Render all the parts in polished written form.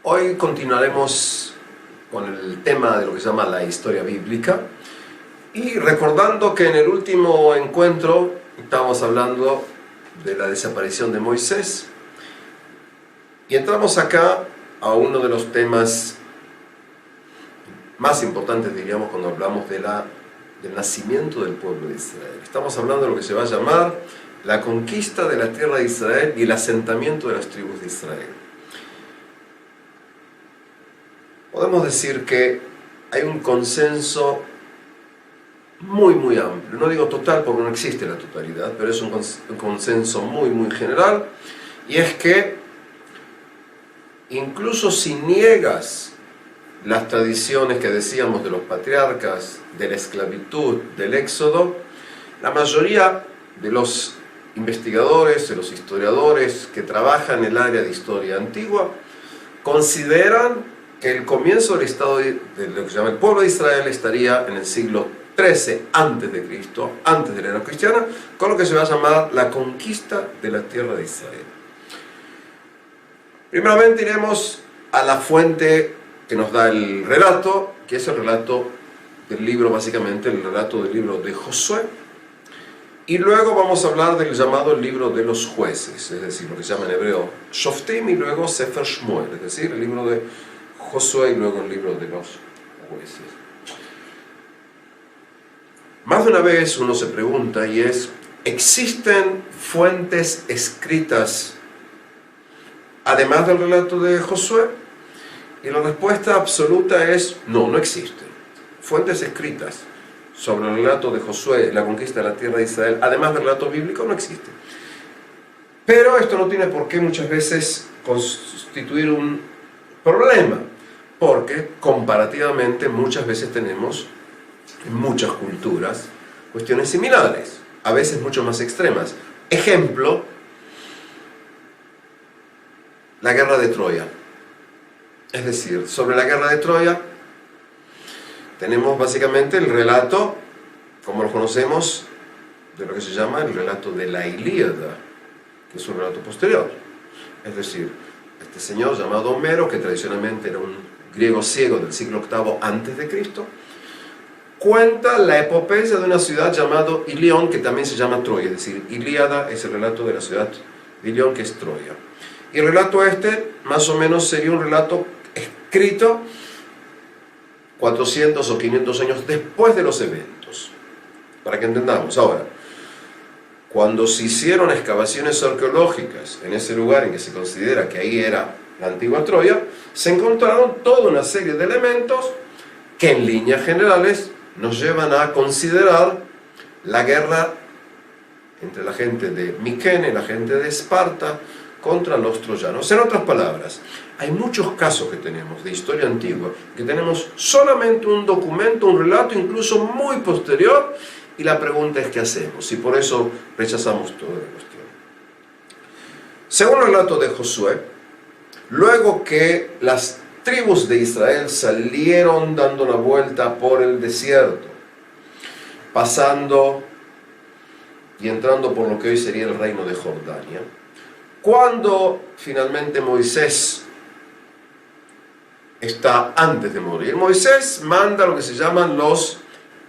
Hoy continuaremos con el tema de lo que se llama la historia bíblica y recordando que en el último encuentro estábamos hablando de la desaparición de Moisés y entramos acá a uno de los temas más importantes, diríamos, cuando hablamos del nacimiento del pueblo de Israel. Estamos hablando de lo que se va a llamar la conquista de la tierra de Israel y el asentamiento de las tribus de Israel. Podemos decir que hay un consenso muy amplio, no digo total porque no existe la totalidad, pero es un consenso muy general, y es que incluso si niegas las tradiciones que decíamos de los patriarcas, de la esclavitud, del éxodo, la mayoría de los investigadores, de los historiadores que trabajan en el área de historia antigua, consideran que el comienzo del estado de lo que se llama el pueblo de Israel estaría en el siglo XIII a.C., antes de la era cristiana, con lo que se va a llamar la conquista de la tierra de Israel. Primeramente iremos a la fuente que nos da el relato, que es el relato del libro, básicamente el relato del libro de Josué, y luego vamos a hablar del llamado libro de los jueces, es decir, lo que se llama en hebreo Shoftim, y luego Sefer Shmuel, es decir, el libro de Josué y luego el libro de los jueces. Más de una vez uno se pregunta, y es, ¿existen fuentes escritas además del relato de Josué? Y la respuesta absoluta es no, no existen. Fuentes escritas sobre el relato de Josué, la conquista de la tierra de Israel, además del relato bíblico, no existen. Pero esto no tiene por qué muchas veces constituir un problema, porque comparativamente muchas veces tenemos en muchas culturas cuestiones similares, a veces mucho más extremas. Ejemplo, la guerra de Troya. Es decir, sobre la guerra de Troya tenemos básicamente el relato, como lo conocemos, de lo que se llama el relato de la Ilíada, que es un relato posterior. Es decir, este señor llamado Homero, que tradicionalmente era un griego ciego del siglo VIII a.C., cuenta la epopeya de una ciudad llamada Ilión, que también se llama Troya, es decir, Ilíada es el relato de la ciudad de Ilión, que es Troya. Y el relato más o menos sería un relato escrito 400 o 500 años después de los eventos, para que entendamos. Ahora, cuando se hicieron excavaciones arqueológicas en ese lugar en que se considera que ahí era la antigua Troya, se encontraron toda una serie de elementos que en líneas generales nos llevan a considerar la guerra entre la gente de Miquene, la gente de Esparta, contra los troyanos. En otras palabras, hay muchos casos que tenemos de historia antigua, que tenemos solamente un documento, un relato incluso muy posterior, y la pregunta es ¿qué hacemos? Y por eso rechazamos toda la cuestión. Según el relato de Josué, luego que las tribus de Israel salieron dando una vuelta por el desierto, pasando y entrando por lo que hoy sería el reino de Jordania, cuando finalmente Moisés está antes de morir, Moisés manda lo que se llaman los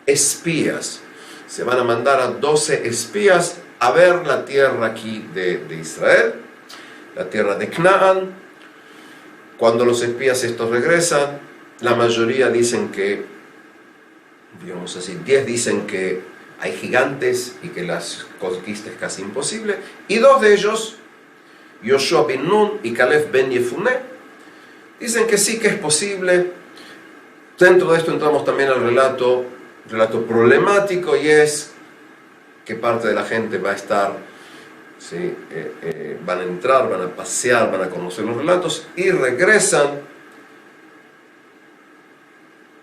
espías. Se van a mandar a 12 espías a ver la tierra aquí de Israel, la tierra de Canaán. Cuando los espías estos regresan, la mayoría dicen que, digamos así, 10 dicen que hay gigantes y que las conquista es casi imposible, y 2 de ellos, Yoshua ben Nun y Caleb ben Yefuné, dicen que sí que es posible. Dentro de esto entramos también al relato problemático, y es que parte de la gente va a estar, ¿sí? Van a entrar, van a pasear, van a conocer los relatos y regresan.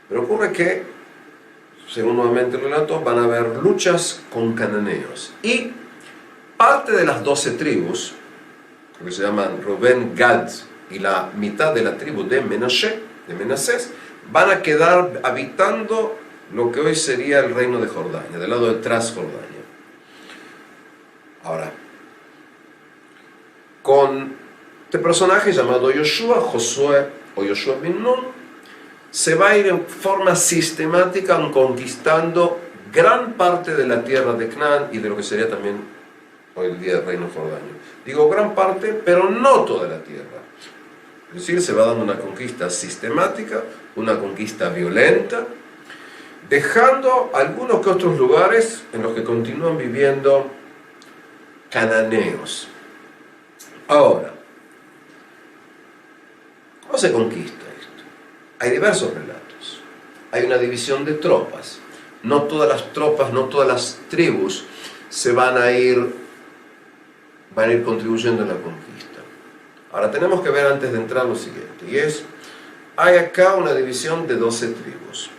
Pero ocurre que, según nuevamente el relato, van a haber luchas con cananeos. Y parte de las 12 tribus, que se llaman Rubén, Gad y la mitad de la tribu de Menasés, van a quedar habitando lo que hoy sería el reino de Jordania, del lado de Transjordania. Ahora, con este personaje llamado Yoshua, Josué o Yoshua bin Nun, se va a ir en forma sistemática conquistando gran parte de la tierra de Canaán y de lo que sería también hoy el día del reino Jordánio. Digo gran parte, pero no toda la tierra. Es decir, se va dando una conquista sistemática, una conquista violenta, dejando algunos que otros lugares en los que continúan viviendo cananeos. Ahora, ¿cómo se conquista esto? Hay diversos relatos. Hay una división de tropas. No todas las tropas, no todas las tribus se van a ir contribuyendo en la conquista. Ahora tenemos que ver antes de entrar lo siguiente, y es, hay acá una división de 12 tribus.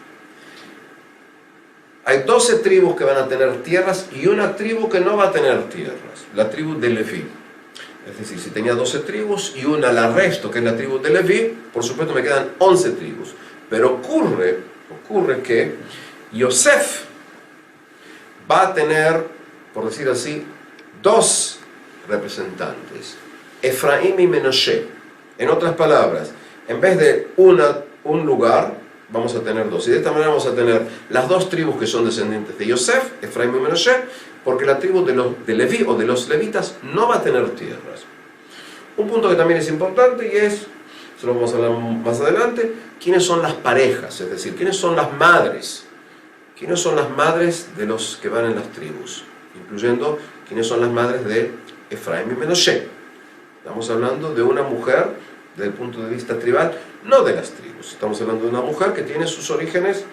Hay 12 tribus que van a tener tierras y una tribu que no va a tener tierras, la tribu de Leví. Es decir, si tenía 12 tribus y una la resto, que es la tribu de Leví, por supuesto me quedan 11 tribus. Pero ocurre que Yosef va a tener, por decir así, 2 representantes, Efraín y Menashe. En otras palabras, en vez de un lugar, vamos a tener 2. Y de esta manera vamos a tener las 2 tribus que son descendientes de Yosef, Efraín y Menashe, porque la tribu de Leví o de los levitas no va a tener tierras. Un punto que también es importante y es, se lo vamos a hablar más adelante, quiénes son las parejas, es decir, quiénes son las madres. ¿Quiénes son las madres de los que van en las tribus? Incluyendo quiénes son las madres de Efraín y Menashe. Estamos hablando de una mujer, desde el punto de vista tribal, no de las tribus. Estamos hablando de una mujer que tiene sus orígenes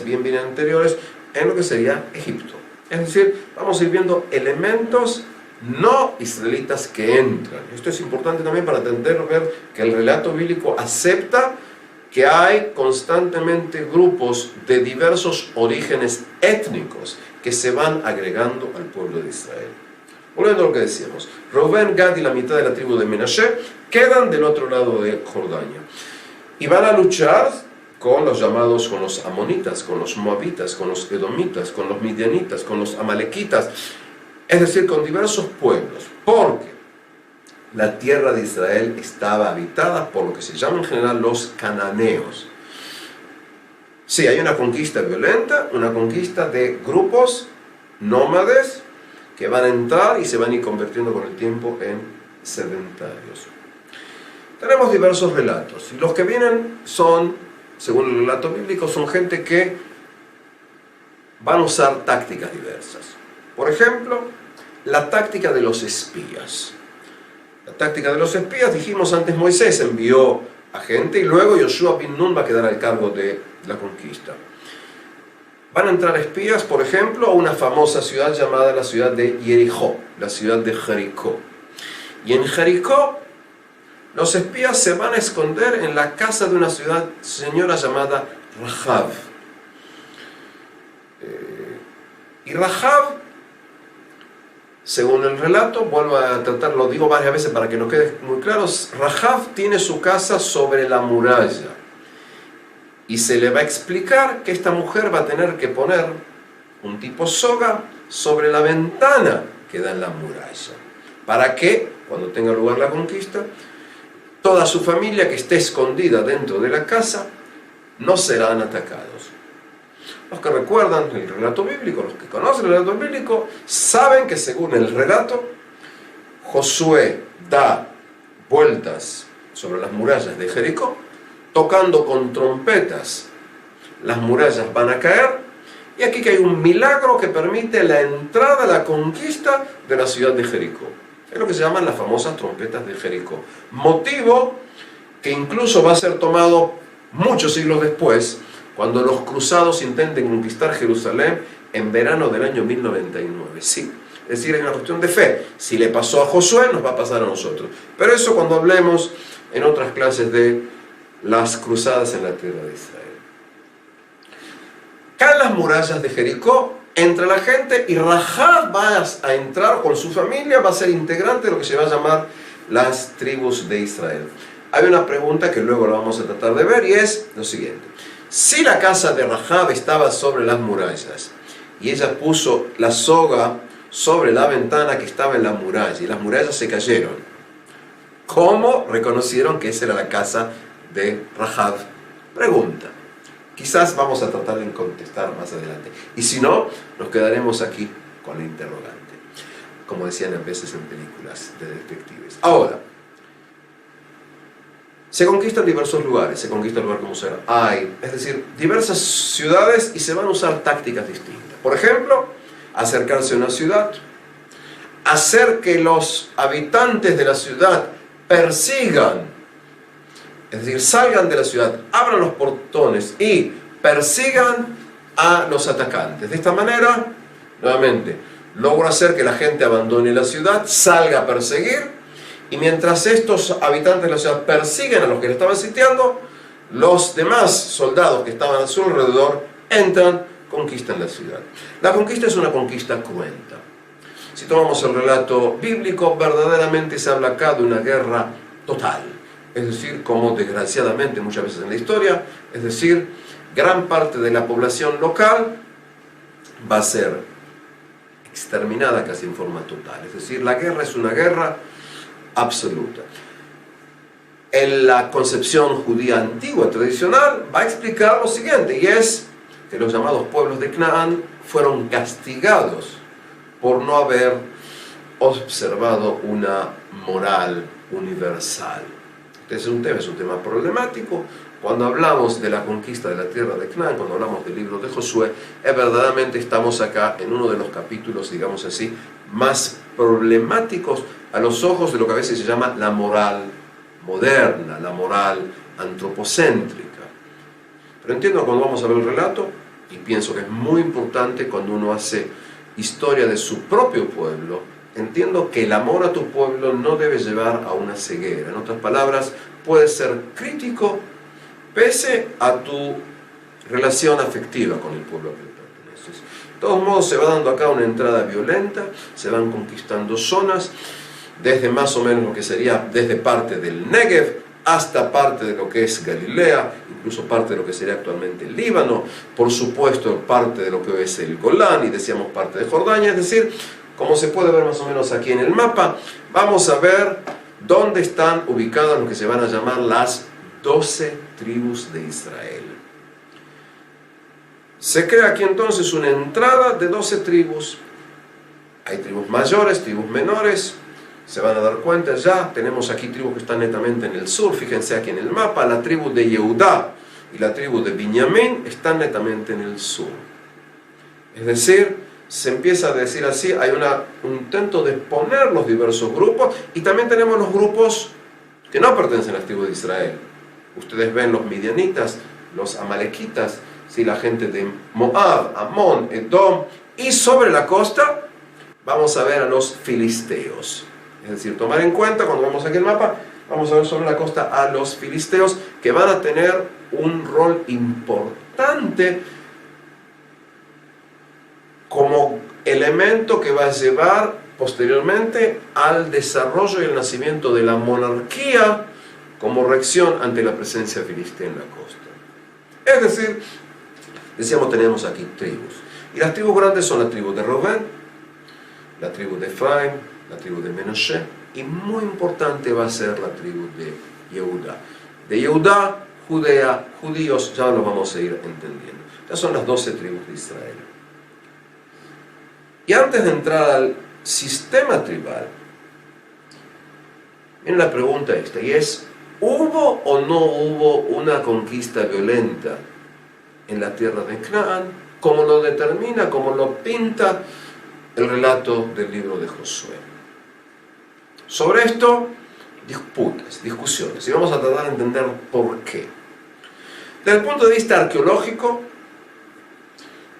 bien anteriores en lo que sería Egipto. Es decir, vamos a ir viendo elementos no israelitas que entran. Esto es importante también para entender, ver que el relato bíblico acepta que hay constantemente grupos de diversos orígenes étnicos que se van agregando al pueblo de Israel. Volviendo a lo que decíamos, Rubén, Gad y la mitad de la tribu de Menashe quedan del otro lado de Jordania y van a luchar con los llamados, con los amonitas, con los moabitas, con los edomitas, con los midianitas, con los amalequitas, es decir, con diversos pueblos, porque la tierra de Israel estaba habitada por lo que se llama en general los cananeos. Sí, hay una conquista violenta, una conquista de grupos nómades que van a entrar y se van a ir convirtiendo con el tiempo en sedentarios. Tenemos diversos relatos, y los que vienen son, según el relato bíblico, son gente que van a usar tácticas diversas. Por ejemplo, la táctica de los espías. La táctica de los espías, dijimos antes, Moisés envió a gente y luego Yoshua bin Nun va a quedar al cargo de la conquista. Van a entrar espías, por ejemplo, a una famosa ciudad llamada la ciudad de Jericó, la ciudad de Jericó. Y en Jericó, los espías se van a esconder en la casa de una señora llamada Rahab. Y Rahab, según el relato, vuelvo a tratarlo, digo varias veces para que nos quede muy claro, Rahab tiene su casa sobre la muralla. Y se le va a explicar que esta mujer va a tener que poner un tipo soga sobre la ventana que da en la muralla, para que, cuando tenga lugar la conquista, toda su familia que esté escondida dentro de la casa no serán atacados. Los que recuerdan el relato bíblico, los que conocen el relato bíblico, saben que según el relato, Josué da vueltas sobre las murallas de Jericó, tocando con trompetas, las murallas van a caer, y aquí que hay un milagro que permite la entrada, la conquista de la ciudad de Jericó. Es lo que se llaman las famosas trompetas de Jericó. Motivo que incluso va a ser tomado muchos siglos después, cuando los cruzados intenten conquistar Jerusalén en verano del año 1099. Sí, es decir, hay una cuestión de fe. Si le pasó a Josué, nos va a pasar a nosotros. Pero eso cuando hablemos en otras clases de las cruzadas en la tierra de Israel. Caen las murallas de Jericó, entra la gente y Rahab va a entrar con su familia, va a ser integrante de lo que se va a llamar las tribus de Israel. Hay una pregunta que luego la vamos a tratar de ver y es lo siguiente. Si la casa de Rahab estaba sobre las murallas y ella puso la soga sobre la ventana que estaba en la muralla y las murallas se cayeron, ¿Cómo reconocieron que esa era la casa de Rahab? Pregunta. Quizás vamos a tratar de contestar más adelante. Y si no, nos quedaremos aquí con la interrogante, como decían a veces en películas de detectives. Ahora, se conquistan diversos lugares, se conquista el lugar como será. Hay, es decir, diversas ciudades y se van a usar tácticas distintas. Por ejemplo, acercarse a una ciudad, hacer que los habitantes de la ciudad persigan, es decir, salgan de la ciudad, abran los portones y persigan a los atacantes. De esta manera, nuevamente, logro hacer que la gente abandone la ciudad, salga a perseguir, y mientras estos habitantes de la ciudad persiguen a los que le estaban sitiando, los demás soldados que estaban a su alrededor entran, conquistan la ciudad. La conquista es una conquista cruenta. Si tomamos el relato bíblico, verdaderamente se habla acá de una guerra total. Es decir, como desgraciadamente muchas veces en la historia, es decir, gran parte de la población local va a ser exterminada casi en forma total. Es decir, la guerra es una guerra absoluta. En la concepción judía antigua, tradicional, va a explicar lo siguiente, y es que los llamados pueblos de Canaán fueron castigados por no haber observado una moral universal. Este es un tema problemático. Cuando hablamos de la conquista de la tierra de Canaán, cuando hablamos del libro de Josué, verdaderamente estamos acá en uno de los capítulos, digamos así, más problemáticos a los ojos de lo que a veces se llama la moral moderna, la moral antropocéntrica. Pero entiendo cuando vamos a ver el relato, y pienso que es muy importante cuando uno hace historia de su propio pueblo, entiendo que el amor a tu pueblo no debe llevar a una ceguera. En otras palabras, puedes ser crítico pese a tu relación afectiva con el pueblo al que perteneces. De todos modos, se va dando acá una entrada violenta, se van conquistando zonas, desde más o menos lo que sería desde parte del Negev hasta parte de lo que es Galilea, incluso parte de lo que sería actualmente el Líbano, por supuesto parte de lo que es el Golán y decíamos parte de Jordania. Es decir, como se puede ver más o menos aquí en el mapa, vamos a ver dónde están ubicadas lo que se van a llamar las 12 tribus de Israel. Se crea aquí entonces una entrada de 12 tribus. Hay tribus mayores, tribus menores. Se van a dar cuenta ya, tenemos aquí tribus que están netamente en el sur. Fíjense aquí en el mapa, la tribu de Yehudá y la tribu de Binyamin están netamente en el sur. Es decir, se empieza a decir así, hay un intento de poner los diversos grupos, y también tenemos los grupos que no pertenecen a las tribus de Israel. Ustedes ven los midianitas, los amalequitas, ¿sí? La gente de Moab, Amón, Edom, y sobre la costa vamos a ver a los filisteos. Es decir, tomar en cuenta, cuando vemos aquí el mapa, vamos a ver sobre la costa a los filisteos, que van a tener un rol importante como elemento que va a llevar posteriormente al desarrollo y el nacimiento de la monarquía como reacción ante la presencia filistea en la costa. Es decir, decíamos, tenemos aquí tribus. Y las tribus grandes son la tribu de Rubén, la tribu de Efraín, la tribu de Menashe, y muy importante va a ser la tribu de Yehudá. De Yehudá, Judea, judíos, ya lo vamos a ir entendiendo. Estas son las 12 tribus de Israel. Y antes de entrar al sistema tribal, viene la pregunta esta, y es, ¿hubo o no hubo una conquista violenta en la tierra de Canaán, como lo determina, como lo pinta el relato del libro de Josué? Sobre esto, disputas, discusiones, y vamos a tratar de entender por qué. Desde el punto de vista arqueológico,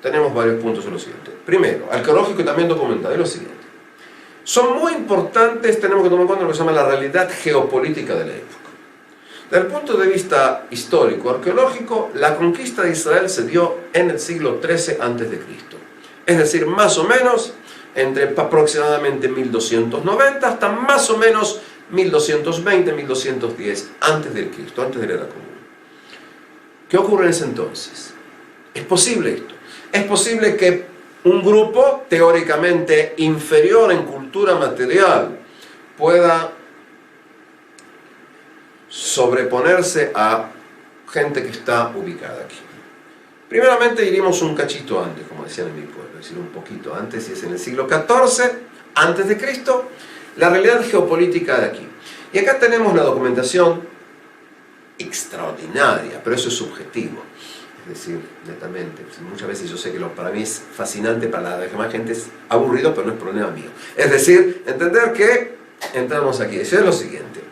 tenemos varios puntos en lo siguiente. Primero, arqueológico y también documental, es lo siguiente. Son muy importantes, tenemos que tomar en cuenta lo que se llama la realidad geopolítica de la época. Desde el punto de vista histórico, arqueológico, la conquista de Israel se dio en el siglo XIII a.C. Es decir, más o menos entre aproximadamente 1290 hasta más o menos 1220, 1210 antes de Cristo, antes de la era común. ¿Qué ocurre en ese entonces? ¿Es posible esto? Es posible que un grupo teóricamente inferior en cultura material pueda sobreponerse a gente que está ubicada aquí. Primeramente iríamos un cachito antes, como decían en mi pueblo, es decir, un poquito antes, y es en el siglo XIV, antes de Cristo, la realidad geopolítica de aquí. Y acá tenemos la documentación extraordinaria, pero eso es subjetivo. Es decir, netamente, muchas veces yo sé que para mí es fascinante, para la demás gente es aburrido, pero no es problema mío. Es decir, entender que entramos aquí. Eso es lo siguiente.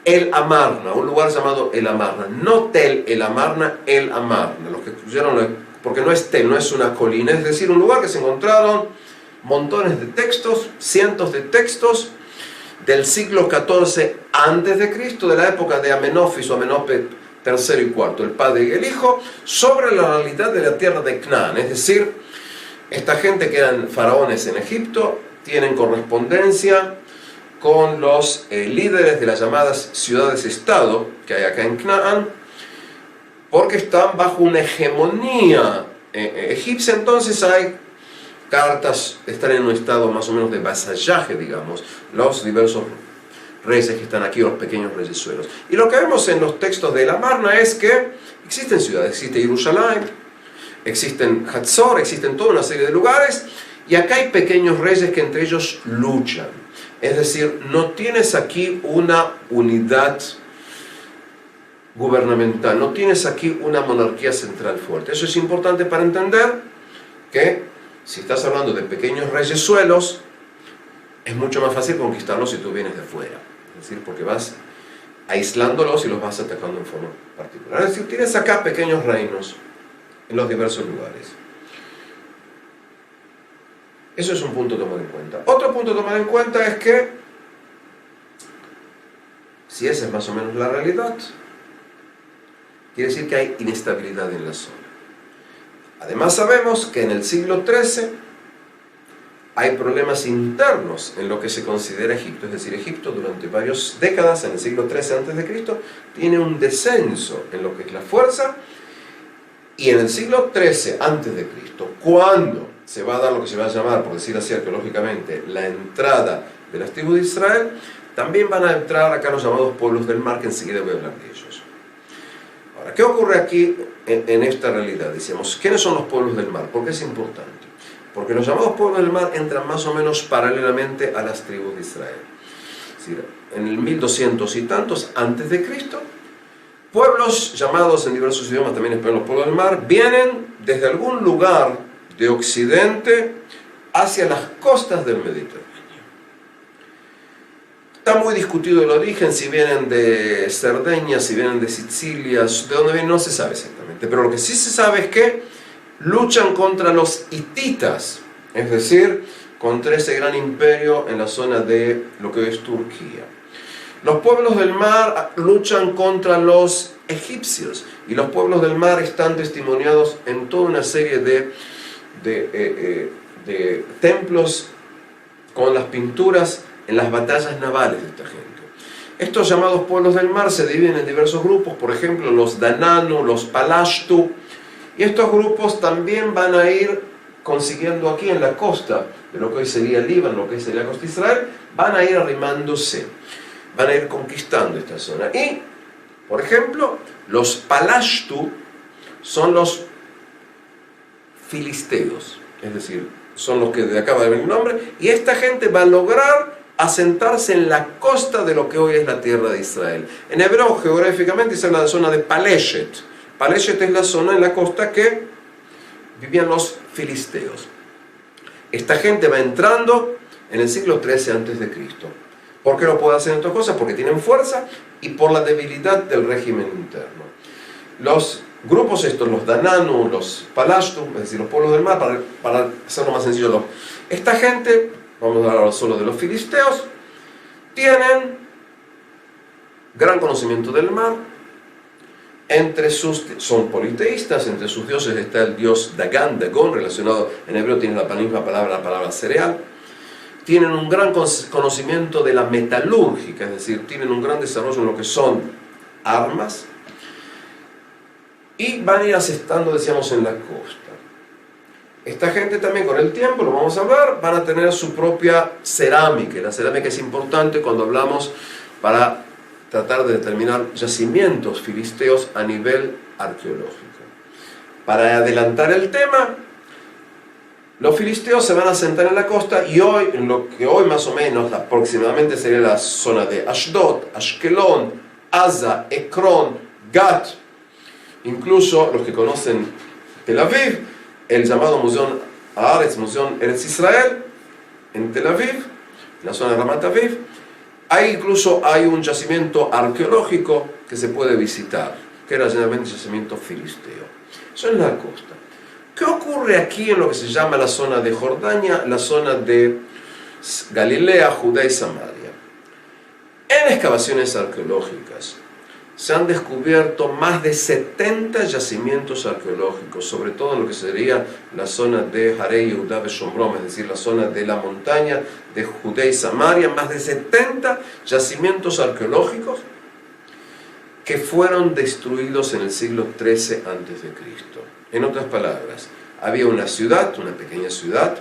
El Amarna, un lugar llamado El Amarna, no Tel El Amarna, El Amarna, los que escucharon, porque no es Tel, no es una colina, es decir, un lugar que se encontraron montones de textos, cientos de textos del siglo XIV antes de Cristo, de la época de Amenofis o Amenhotep III y IV, el padre y el hijo, sobre la realidad de la tierra de Canaán. Es decir, esta gente que eran faraones en Egipto tienen correspondencia con los líderes de las llamadas ciudades-estado que hay acá en Canaán, porque están bajo una hegemonía egipcia. Entonces hay cartas, están en un estado más o menos de vasallaje, digamos, los diversos reyes que están aquí, los pequeños reyesuelos. Y lo que vemos en los textos de la Amarna es que existen ciudades, existe Jerusalén, existen Hatzor, existen toda una serie de lugares, y acá hay pequeños reyes que entre ellos luchan. Es decir, no tienes aquí una unidad gubernamental, no tienes aquí una monarquía central fuerte. Eso es importante para entender que si estás hablando de pequeños reyesuelos, es mucho más fácil conquistarlos si tú vienes de fuera. Es decir, porque vas aislándolos y los vas atacando en forma particular. Es decir, tienes acá pequeños reinos en los diversos lugares. Eso es un punto a tomar en cuenta. Otro punto a tomar en cuenta es que, si esa es más o menos la realidad, quiere decir que hay inestabilidad en la zona. Además sabemos que en el siglo XIII hay problemas internos en lo que se considera Egipto. Es decir, Egipto durante varias décadas, en el siglo XIII a.C., tiene un descenso en lo que es la fuerza, y en el siglo XIII a.C., cuando se va a dar lo que se va a llamar, por decir así arqueológicamente, la entrada de las tribus de Israel, también van a entrar acá los llamados pueblos del mar, que enseguida voy a hablar de ellos. Ahora, ¿qué ocurre aquí en esta realidad? Decíamos, ¿quiénes son los pueblos del mar? ¿Por qué es importante? Porque los llamados pueblos del mar entran más o menos paralelamente a las tribus de Israel. Es decir, en el 1200 y tantos antes de Cristo, pueblos llamados en diversos idiomas también los pueblos del mar, vienen desde algún lugar de Occidente hacia las costas del Mediterráneo. Está muy discutido el origen, si vienen de Cerdeña, si vienen de Sicilia, de dónde vienen no se sabe exactamente, pero lo que sí se sabe es que luchan contra los hititas, es decir, contra ese gran imperio en la zona de lo que hoy es Turquía. Los pueblos del mar luchan contra los egipcios, y los pueblos del mar están testimoniados en toda una serie de templos con las pinturas en las batallas navales de esta gente. Estos llamados pueblos del mar se dividen en diversos grupos, por ejemplo los Dananu, los Palashtu, y estos grupos también van a ir consiguiendo aquí en la costa de lo que hoy sería Líbano, lo que hoy sería la costa de Israel, van a ir arrimándose, van a ir conquistando esta zona. Y, por ejemplo, los Palashtu son los filisteos, es decir, son los que de acá va a venir el nombre, y esta gente va a lograr asentarse en la costa de lo que hoy es la tierra de Israel. En hebreo, geográficamente, es la zona de Paleshet. Paleshet es la zona en la costa que vivían los filisteos. Esta gente va entrando en el siglo XIII a.C. ¿Por qué no puede hacer estas cosas? Porque tienen fuerza y por la debilidad del régimen interno. Los grupos estos, los Dananu, los Palashtu, es decir, los pueblos del mar, para hacerlo más sencillo, esta gente, vamos a hablar solo de los filisteos, tienen gran conocimiento del mar, son politeístas, entre sus dioses está el dios Dagan, Dagón, relacionado, en hebreo tiene la misma palabra, la palabra cereal. Tienen un gran conocimiento de la metalúrgica, es decir, tienen un gran desarrollo en lo que son armas, y van a ir asentando, decíamos, en la costa. Esta gente también con el tiempo, lo vamos a ver, van a tener su propia cerámica. La cerámica es importante cuando hablamos para tratar de determinar yacimientos filisteos a nivel arqueológico. Para adelantar el tema, los filisteos se van a asentar en la costa y hoy, en lo que hoy más o menos aproximadamente sería la zona de Ashdod, Ashkelon, Asa, Ekron, Gat, incluso los que conocen Tel Aviv, el llamado Museo Haaretz, Museo Eretz Israel, en Tel Aviv, en la zona de Ramat Aviv, ahí incluso hay un yacimiento arqueológico que se puede visitar, que era generalmente yacimiento filisteo. Eso es la costa. ¿Qué ocurre aquí en lo que se llama la zona de Jordania, la zona de Galilea, Judea y Samaria? En excavaciones arqueológicas se han descubierto más de 70 yacimientos arqueológicos, sobre todo en lo que sería la zona de Harei Yehuda Beshomrom, es decir, la zona de la montaña de Judea y Samaria, más de 70 yacimientos arqueológicos que fueron destruidos en el siglo XIII a.C. En otras palabras, había una ciudad, una pequeña ciudad,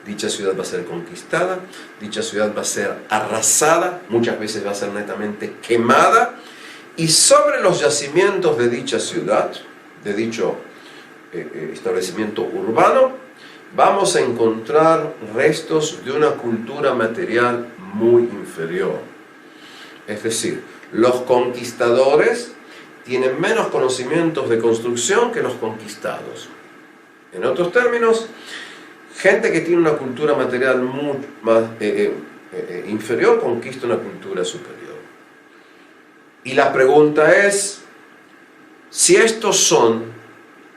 dicha ciudad va a ser conquistada, dicha ciudad va a ser arrasada, muchas veces va a ser netamente quemada, y sobre los yacimientos de dicha ciudad, de dicho establecimiento urbano, vamos a encontrar restos de una cultura material muy inferior. Es decir, los conquistadores tienen menos conocimientos de construcción que los conquistados. En otros términos, gente que tiene una cultura material muy más inferior conquista una cultura superior. Y la pregunta es si estos son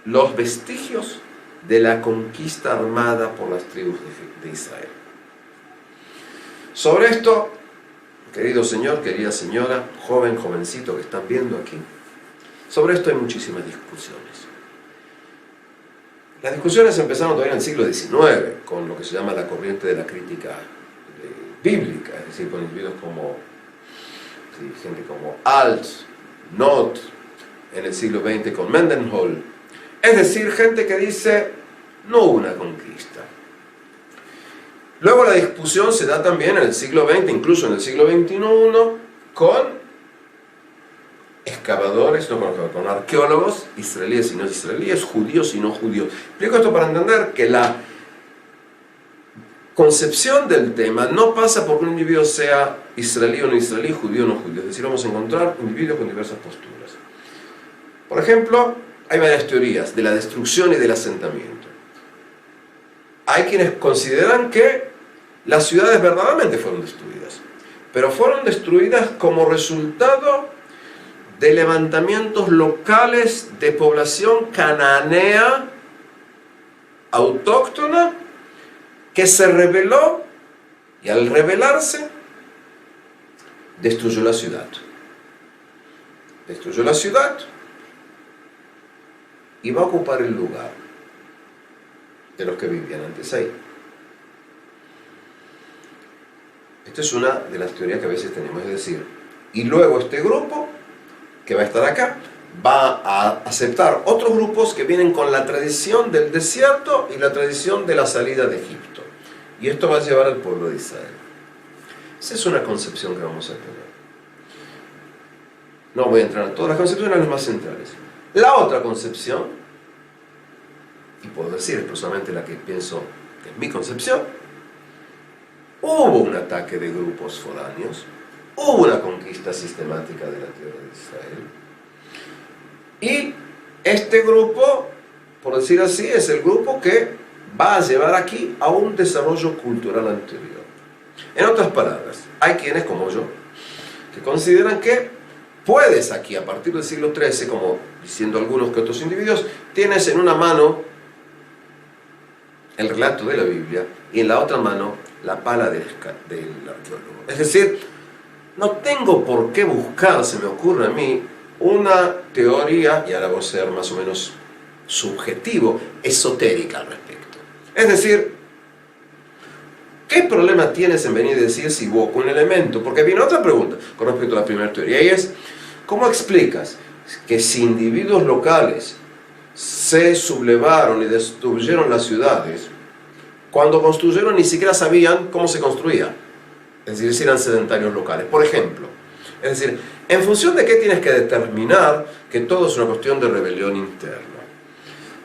los vestigios de la conquista armada por las tribus de Israel. Sobre esto, querido señor, querida señora, joven, jovencito que están viendo aquí, sobre esto hay muchísimas discusiones. Las discusiones empezaron todavía en el siglo XIX, con lo que se llama la corriente de la crítica bíblica, es decir, con individuos como gente como Alt, Nott, en el siglo XX con Mendenhall, es decir, gente que dice, no hubo una conquista. Luego la discusión se da también en el siglo XX, incluso en el siglo XXI, con excavadores, no con arqueólogos, israelíes y no israelíes, judíos y no judíos. Explico esto para entender que la concepción del tema no pasa por que un individuo sea israelí o no israelí, judío o no judío. Es decir, vamos a encontrar individuos con diversas posturas. Por ejemplo, hay varias teorías de la destrucción y del asentamiento. Hay quienes consideran que las ciudades verdaderamente fueron destruidas, pero fueron destruidas como resultado de levantamientos locales de población cananea autóctona que se rebeló y al rebelarse destruyó la ciudad. Destruyó la ciudad y va a ocupar el lugar de los que vivían antes ahí. Esta es una de las teorías que a veces tenemos, es decir, y luego este grupo que va a estar acá, va a aceptar otros grupos que vienen con la tradición del desierto y la tradición de la salida de Egipto. Y esto va a llevar al pueblo de Israel. Esa es una concepción que vamos a tener. No voy a entrar en todas las concepciones, las más centrales. La otra concepción, y puedo decir, es personalmente la que pienso que es mi concepción, hubo un ataque de grupos foráneos, hubo una conquista sistemática de la tierra de Israel. Y este grupo, por decir así, es el grupo que va a llevar aquí a un desarrollo cultural anterior. En otras palabras, hay quienes, como yo, que consideran que puedes aquí, a partir del siglo XIII, como diciendo algunos que otros individuos, tienes en una mano el relato de la Biblia y en la otra mano la pala del arqueólogo. Es decir, no tengo por qué buscar, se me ocurre a mí, una teoría, y ahora voy a ser más o menos subjetivo, esotérica al respecto. Es decir, ¿qué problema tienes en venir a decir si hubo un elemento? Porque viene otra pregunta con respecto a la primera teoría, y es, ¿cómo explicas que si individuos locales se sublevaron y destruyeron las ciudades, cuando construyeron ni siquiera sabían cómo se construía? Es decir, si eran sedentarios locales. Por ejemplo, Es decir, en función de qué tienes que determinar que todo es una cuestión de rebelión interna.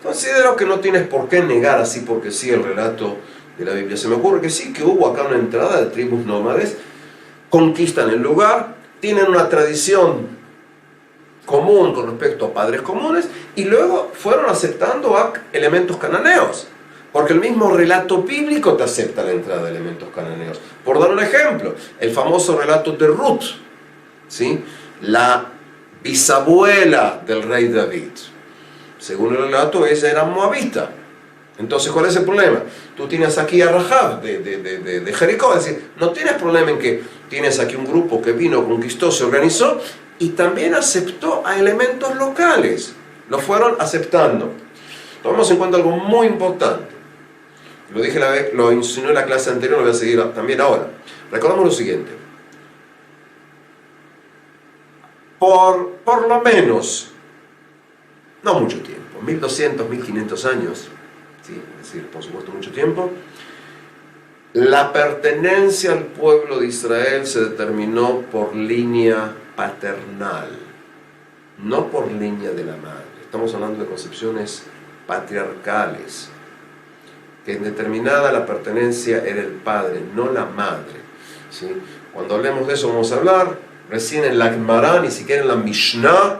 Considero que no tienes por qué negar así porque sí el relato de la Biblia. Se me ocurre que sí, que hubo acá una entrada de tribus nómades, conquistan el lugar, tienen una tradición común con respecto a padres comunes y luego fueron aceptando a elementos cananeos. Porque el mismo relato bíblico te acepta la entrada de elementos cananeos. Por dar un ejemplo, el famoso relato de Ruth, ¿sí? La bisabuela del rey David. Según el relato, ella era moabita. Entonces, ¿cuál es el problema? Tú tienes aquí a Rahab de Jericó, es decir, no tienes problema en que tienes aquí un grupo que vino, conquistó, se organizó y también aceptó a elementos locales. Lo fueron aceptando. Tomemos en cuenta algo muy importante. Lo dije la vez, lo insinué en la clase anterior, lo voy a seguir también ahora. Recordamos lo siguiente. Por lo menos, no mucho tiempo, 1200, 1500 años, ¿sí? Es decir, por supuesto mucho tiempo, la pertenencia al pueblo de Israel se determinó por línea paternal, no por línea de la madre. Estamos hablando de concepciones patriarcales, que en determinada la pertenencia era el padre, no la madre, ¿sí? Cuando hablemos de eso vamos a hablar, recién en la Gemara, ni siquiera en la Mishnah,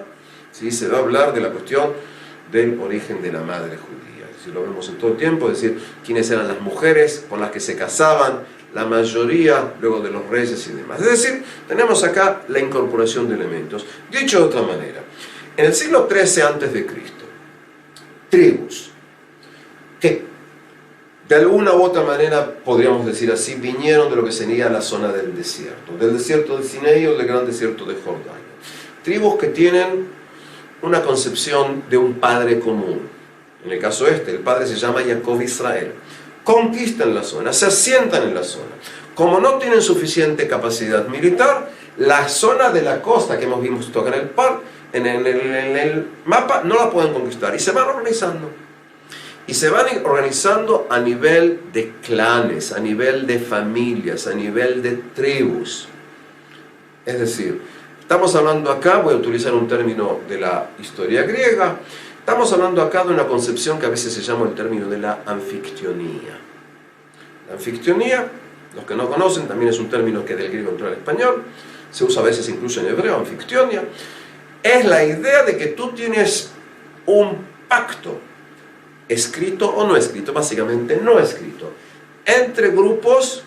¿sí? Se va a hablar de la cuestión del origen de la madre judía. Si lo vemos en todo el tiempo, es decir, quiénes eran las mujeres con las que se casaban, la mayoría luego de los reyes y demás. Es decir, tenemos acá la incorporación de elementos. Dicho de otra manera, en el siglo XIII a.C., tribus que de alguna u otra manera, podríamos decir así, vinieron de lo que sería la zona del desierto de Sinaí o del gran desierto de Jordania. Tribus que tienen una concepción de un padre común. En el caso el padre se llama Jacob Israel. Conquistan la zona, se asientan en la zona. Como no tienen suficiente capacidad militar, la zona de la costa que hemos visto acá en el mapa, no la pueden conquistar y se van organizando. Y se van organizando a nivel de clanes, a nivel de familias, a nivel de tribus. Es decir, estamos hablando acá, voy a utilizar un término de la historia griega, estamos hablando acá de una concepción que a veces se llama el término de la anfictionía. La anfictionía, los que no conocen, también es un término que del griego entró al español, se usa a veces incluso en hebreo, anfictionia, es la idea de que tú tienes un pacto, escrito o no escrito, básicamente no escrito, entre grupos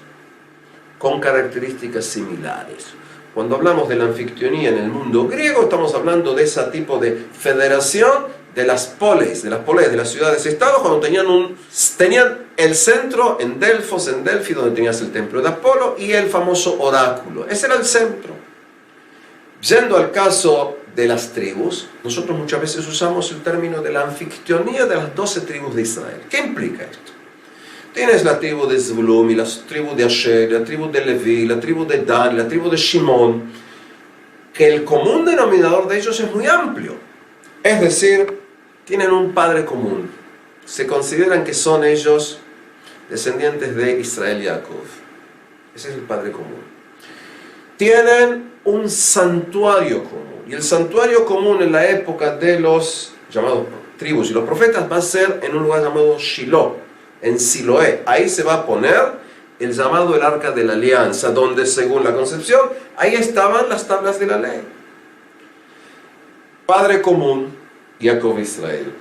con características similares. Cuando hablamos de la anfictionía en el mundo griego, estamos hablando de ese tipo de federación de las polis, de las ciudades-estados, cuando tenían el centro en Delfos, en Delfi, donde tenías el templo de Apolo y el famoso oráculo. Ese era el centro. Yendo al caso de las tribus, nosotros muchas veces usamos el término de la anfictionía de las 12 tribus de Israel. ¿Qué implica esto? Tienes la tribu de Zvulun, y la tribu de Asher, la tribu de Leví, la tribu de Dan, la tribu de Shimón, que el común denominador de ellos es muy amplio. Es decir, tienen un padre común. Se consideran que son ellos descendientes de Israel y Jacob. Ese es el padre común. Tienen un santuario común. Y el santuario común en la época de los llamados tribus y los profetas va a ser en un lugar llamado Shiloh, en Siloé. Ahí se va a poner el llamado el Arca de la Alianza, donde según la concepción, ahí estaban las tablas de la ley. Padre común, Jacob Israel.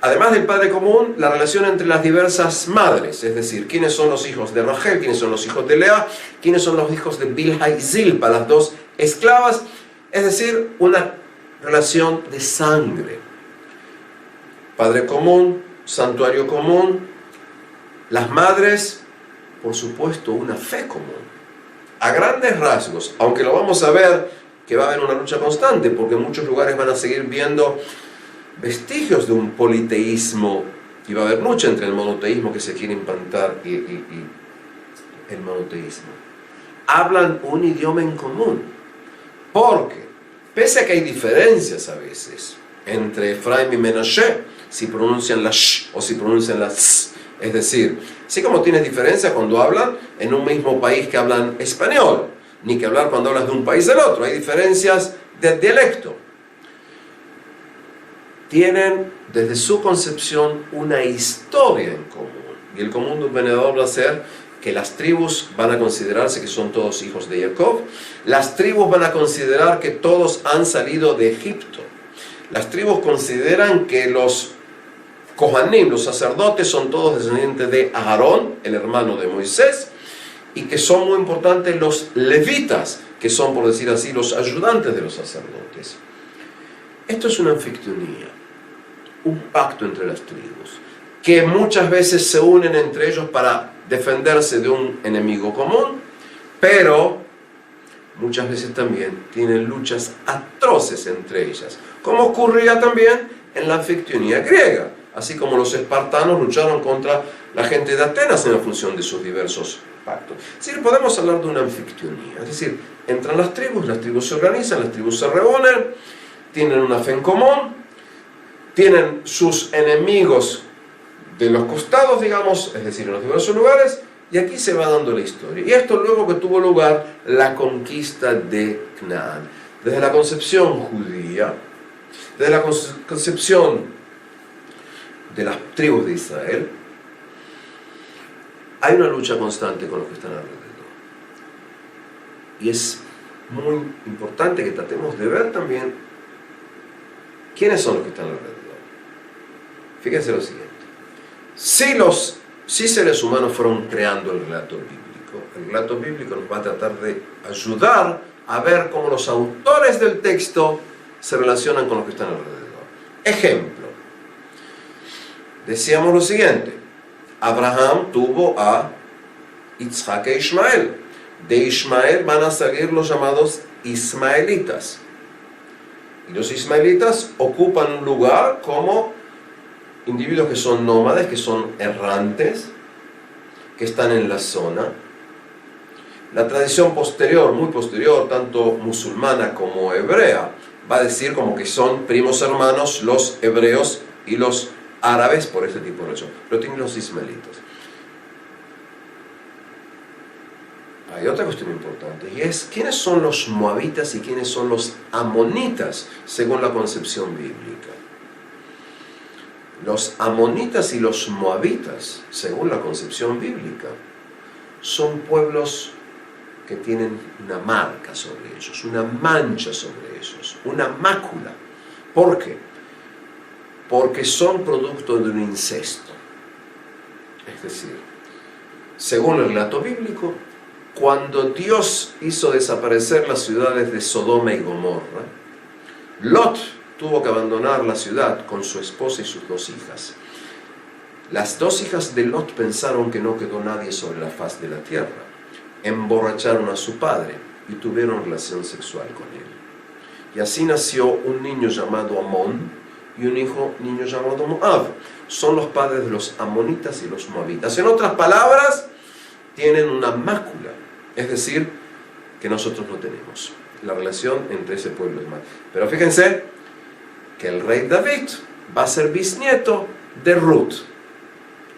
Además del padre común, la relación entre las diversas madres, es decir, quiénes son los hijos de Rachel, quiénes son los hijos de Lea, quiénes son los hijos de Bilha y Zilpa, las dos esclavas, es decir, una relación de sangre. Padre común, santuario común, las madres, por supuesto, una fe común. A grandes rasgos, aunque lo vamos a ver que va a haber una lucha constante, porque en muchos lugares van a seguir viendo vestigios de un politeísmo, y va a haber lucha entre el monoteísmo que se quiere implantar y el monoteísmo. Hablan un idioma en común, porque pese a que hay diferencias a veces entre Efraim y Menashe, si pronuncian la sh o si pronuncian la ts, es decir, así como tienes diferencia cuando hablan en un mismo país que hablan español, Ni que hablar cuando hablas de un país del otro. Hay diferencias de dialecto. Tienen desde su concepción una historia en común. Y el común denominador va a ser que las tribus van a considerarse que son todos hijos de Jacob. Las tribus van a considerar que todos han salido de Egipto. Las tribus consideran que los Kohanim, los sacerdotes, son todos descendientes de Aarón, el hermano de Moisés, y que son muy importantes los levitas, que son, por decir así, los ayudantes de los sacerdotes. Esto es una anfictionía, un pacto entre las tribus, que muchas veces se unen entre ellos para defenderse de un enemigo común, pero muchas veces también tienen luchas atroces entre ellas, como ocurría también en la anfictionía griega, así como los espartanos lucharon contra la gente de Atenas en la función de sus diversos pactos. Es decir, podemos hablar de una anfictionía, es decir, entran las tribus se organizan, las tribus se reúnen, tienen una fe en común, tienen sus enemigos de los costados, digamos, es decir, en los diversos lugares, y aquí se va dando la historia. Y esto luego que tuvo lugar la conquista de Canaán. Desde la concepción judía, desde la concepción de las tribus de Israel, hay una lucha constante con los que están alrededor. Y es muy importante que tratemos de ver también quiénes son los que están alrededor. Fíjense lo siguiente. Si seres humanos fueron creando el relato bíblico nos va a tratar de ayudar a ver cómo los autores del texto se relacionan con los que están alrededor. Ejemplo. Decíamos lo siguiente. Abraham tuvo a Isaac e Ismael. De Ismael van a salir los llamados ismaelitas. Y los ismaelitas ocupan un lugar como individuos que son nómades, que son errantes, que están en la zona. La tradición posterior, muy posterior, tanto musulmana como hebrea, va a decir como que son primos hermanos los hebreos y los árabes por este tipo de relación. Pero tienen los ismaelitas. Hay otra cuestión importante, y es quiénes son los moabitas y quiénes son los amonitas según la concepción bíblica. Los amonitas y los moabitas, según la concepción bíblica, son pueblos que tienen una marca sobre ellos, una mancha sobre ellos, una mácula. ¿Por qué? Porque son producto de un incesto. Es decir, según el relato bíblico, cuando Dios hizo desaparecer las ciudades de Sodoma y Gomorra, Lot tuvo que abandonar la ciudad con su esposa y sus 2 hijas. Las 2 hijas de Lot pensaron que no quedó nadie sobre la faz de la tierra. Emborracharon a su padre y tuvieron relación sexual con él. Y así nació un niño llamado Amón y un niño llamado Moab. Son los padres de los amonitas y los moabitas. En otras palabras, tienen una mácula. Es decir, que nosotros no tenemos. La relación entre ese pueblo y el mar. Pero fíjense que el rey David va a ser bisnieto de Ruth,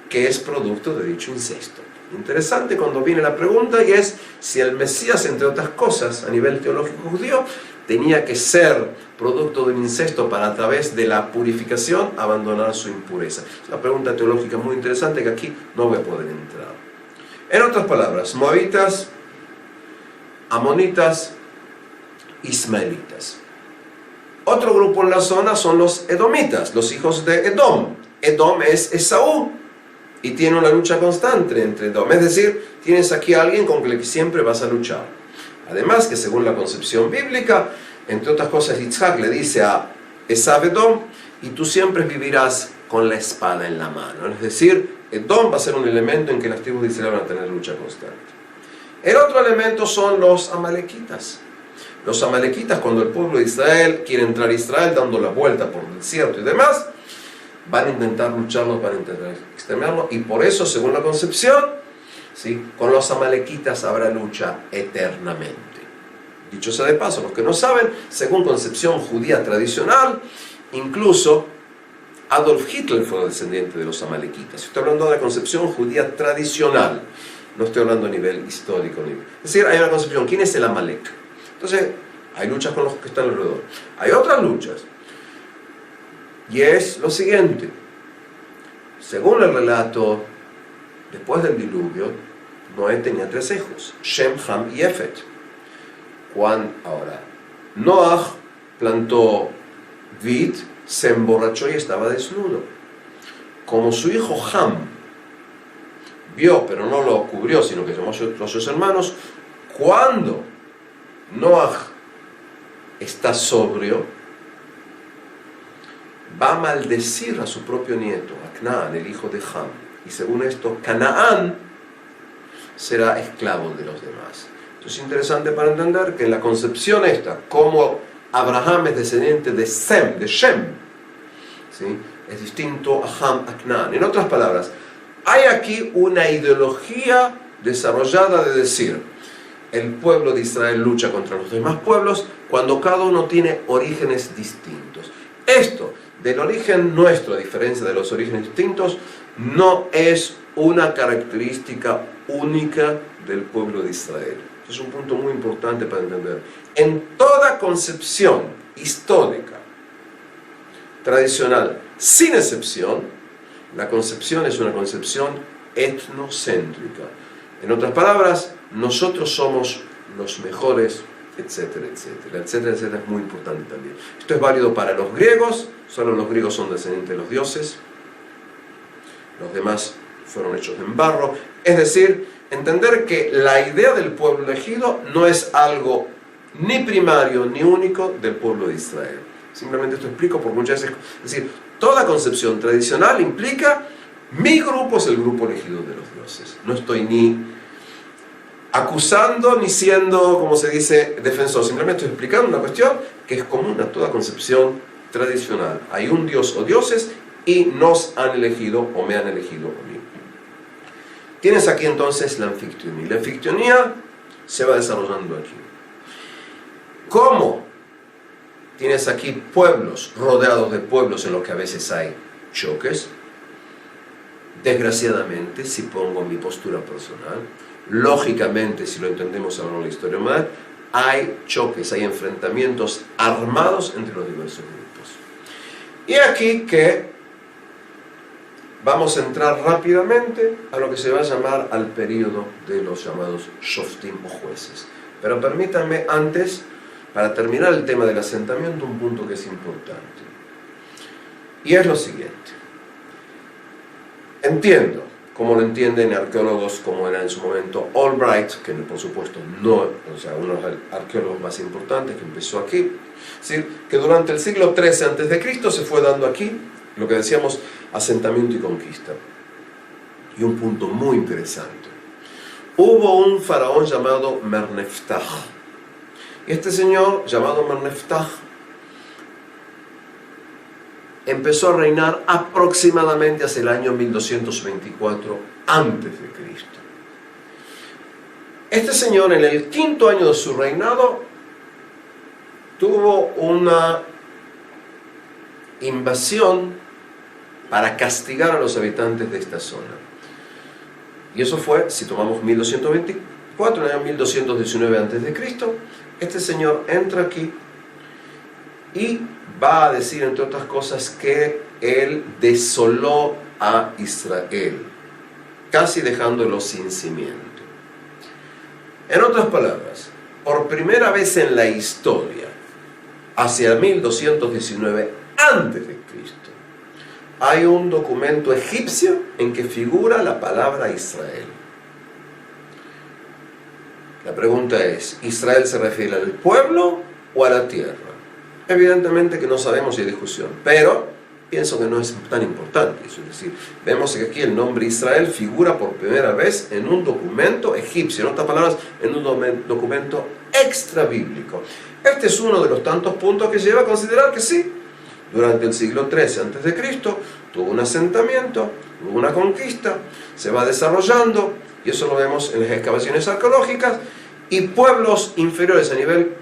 que es producto de dicho incesto. Interesante cuando viene la pregunta, y es si el Mesías, entre otras cosas, a nivel teológico judío, tenía que ser producto de un incesto para, a través de la purificación, abandonar su impureza. Es una pregunta teológica muy interesante que aquí no voy a poder entrar. En otras palabras, moabitas, amonitas, ismaelitas. Otro grupo en la zona son los edomitas, los hijos de Edom. Edom es Esaú y tiene una lucha constante entre Edom. Es decir, tienes aquí a alguien con el que siempre vas a luchar. Además que según la concepción bíblica, entre otras cosas, Yitzhak le dice a Esaú Edom, y tú siempre vivirás con la espada en la mano. Es decir, Edom va a ser un elemento en que las tribus de Israel van a tener lucha constante. El otro elemento son los amalequitas. Los amalequitas, cuando el pueblo de Israel quiere entrar a Israel dando la vuelta por el desierto y demás, van a intentar lucharlos, van a intentar exterminarlos, y por eso, según la concepción, ¿sí?, con los amalequitas habrá lucha eternamente. Dicho sea de paso, los que no saben, según concepción judía tradicional, incluso Adolf Hitler fue descendiente de los amalequitas. Estoy hablando de la concepción judía tradicional. no estoy hablando a nivel histórico. Es decir, hay una concepción, ¿quién es el Amalek? Entonces, hay luchas con los que están alrededor. Hay otras luchas. Y es lo siguiente. Según el relato, después del diluvio, Noé tenía 3 hijos, Shem, Ham y Efet. Ahora, Noah plantó vid, se emborrachó y estaba desnudo. Como su hijo Ham vio, pero no lo cubrió, sino que llamó a sus hermanos, cuando Noah está sobrio, va a maldecir a su propio nieto, a Canaán, el hijo de Ham. Y según esto, Canaán será esclavo de los demás. Esto es interesante para entender que en la concepción esta, como Abraham es descendiente de Shem, ¿sí?, es distinto a Ham, a Canaán. En otras palabras, hay aquí una ideología desarrollada de decir, el pueblo de Israel lucha contra los demás pueblos cuando cada uno tiene orígenes distintos. Esto, del origen nuestro, a diferencia de los orígenes distintos, no es una característica única del pueblo de Israel. Es un punto muy importante para entender. En toda concepción histórica, tradicional, sin excepción, la concepción es una concepción etnocéntrica. En otras palabras, nosotros somos los mejores, etcétera, etcétera, etcétera, etcétera, es muy importante también. Esto es válido para los griegos, solo los griegos son descendientes de los dioses, los demás fueron hechos en barro. Es decir, entender que la idea del pueblo elegido no es algo ni primario ni único del pueblo de Israel. Simplemente esto explico porque muchas veces, es decir, toda concepción tradicional implica mi grupo es el grupo elegido de los dioses. No estoy ni acusando ni siendo, como se dice, defensor. Simplemente estoy explicando una cuestión que es común a toda concepción tradicional. Hay un dios o dioses y nos han elegido o me han elegido a mí. Tienes aquí entonces la anfictionía. La anfictionía se va desarrollando aquí. ¿Cómo? Tienes aquí pueblos rodeados de pueblos en los que a veces hay choques. Desgraciadamente, si pongo mi postura personal, lógicamente, si lo entendemos ahora en la historia humana, hay choques, hay enfrentamientos armados entre los diversos grupos. Y aquí que vamos a entrar rápidamente a lo que se va a llamar al periodo de los llamados shoftim o jueces. Pero permítanme antes, para terminar el tema del asentamiento, un punto que es importante. Y es lo siguiente. Entiendo, como lo entienden arqueólogos como era en su momento Albright, que por supuesto no, o sea, uno de los arqueólogos más importantes que empezó aquí, es decir, que durante el siglo XIII a.C. se fue dando aquí lo que decíamos asentamiento y conquista. Y un punto muy interesante. Hubo un faraón llamado Merneftah. Y este señor, llamado Merneftah, empezó a reinar aproximadamente hacia el año 1224 a.C. Este señor, en el 5º año de su reinado, tuvo una invasión para castigar a los habitantes de esta zona. Y eso fue, si tomamos 1224, en el año 1219 a.C., este señor entra aquí y va a decir, entre otras cosas, que él desoló a Israel, casi dejándolo sin cimiento. En otras palabras, por primera vez en la historia, hacia 1219 a.C., hay un documento egipcio en que figura la palabra Israel. La pregunta es, ¿Israel se refiere al pueblo o a la tierra? Evidentemente que no sabemos si hay discusión, pero pienso que no es tan importante eso. Es decir, vemos que aquí el nombre Israel figura por primera vez en un documento egipcio, en otras palabras, en un documento extra bíblico. Este es uno de los tantos puntos que lleva a considerar que sí, durante el siglo XIII a.C. tuvo un asentamiento, hubo una conquista, se va desarrollando, y eso lo vemos en las excavaciones arqueológicas, y pueblos inferiores a nivel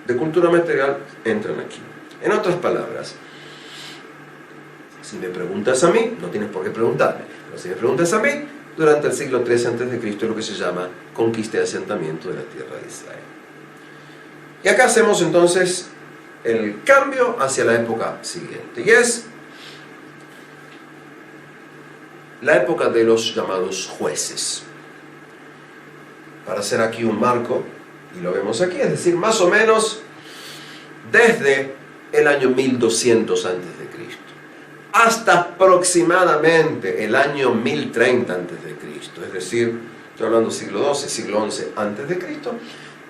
de cultura material entran aquí. En otras palabras, si me preguntas a mí, no tienes por qué preguntarme, pero si me preguntas a mí, durante el siglo III a.C., lo que se llama conquista y asentamiento de la tierra de Israel. Y acá hacemos entonces el cambio hacia la época siguiente, y es la época de los llamados jueces. Para hacer aquí un marco, y lo vemos aquí, es decir, más o menos desde el año 1200 a.C. hasta aproximadamente el año 1030 a.C., es decir, estoy hablando siglo XII, siglo XI a.C.,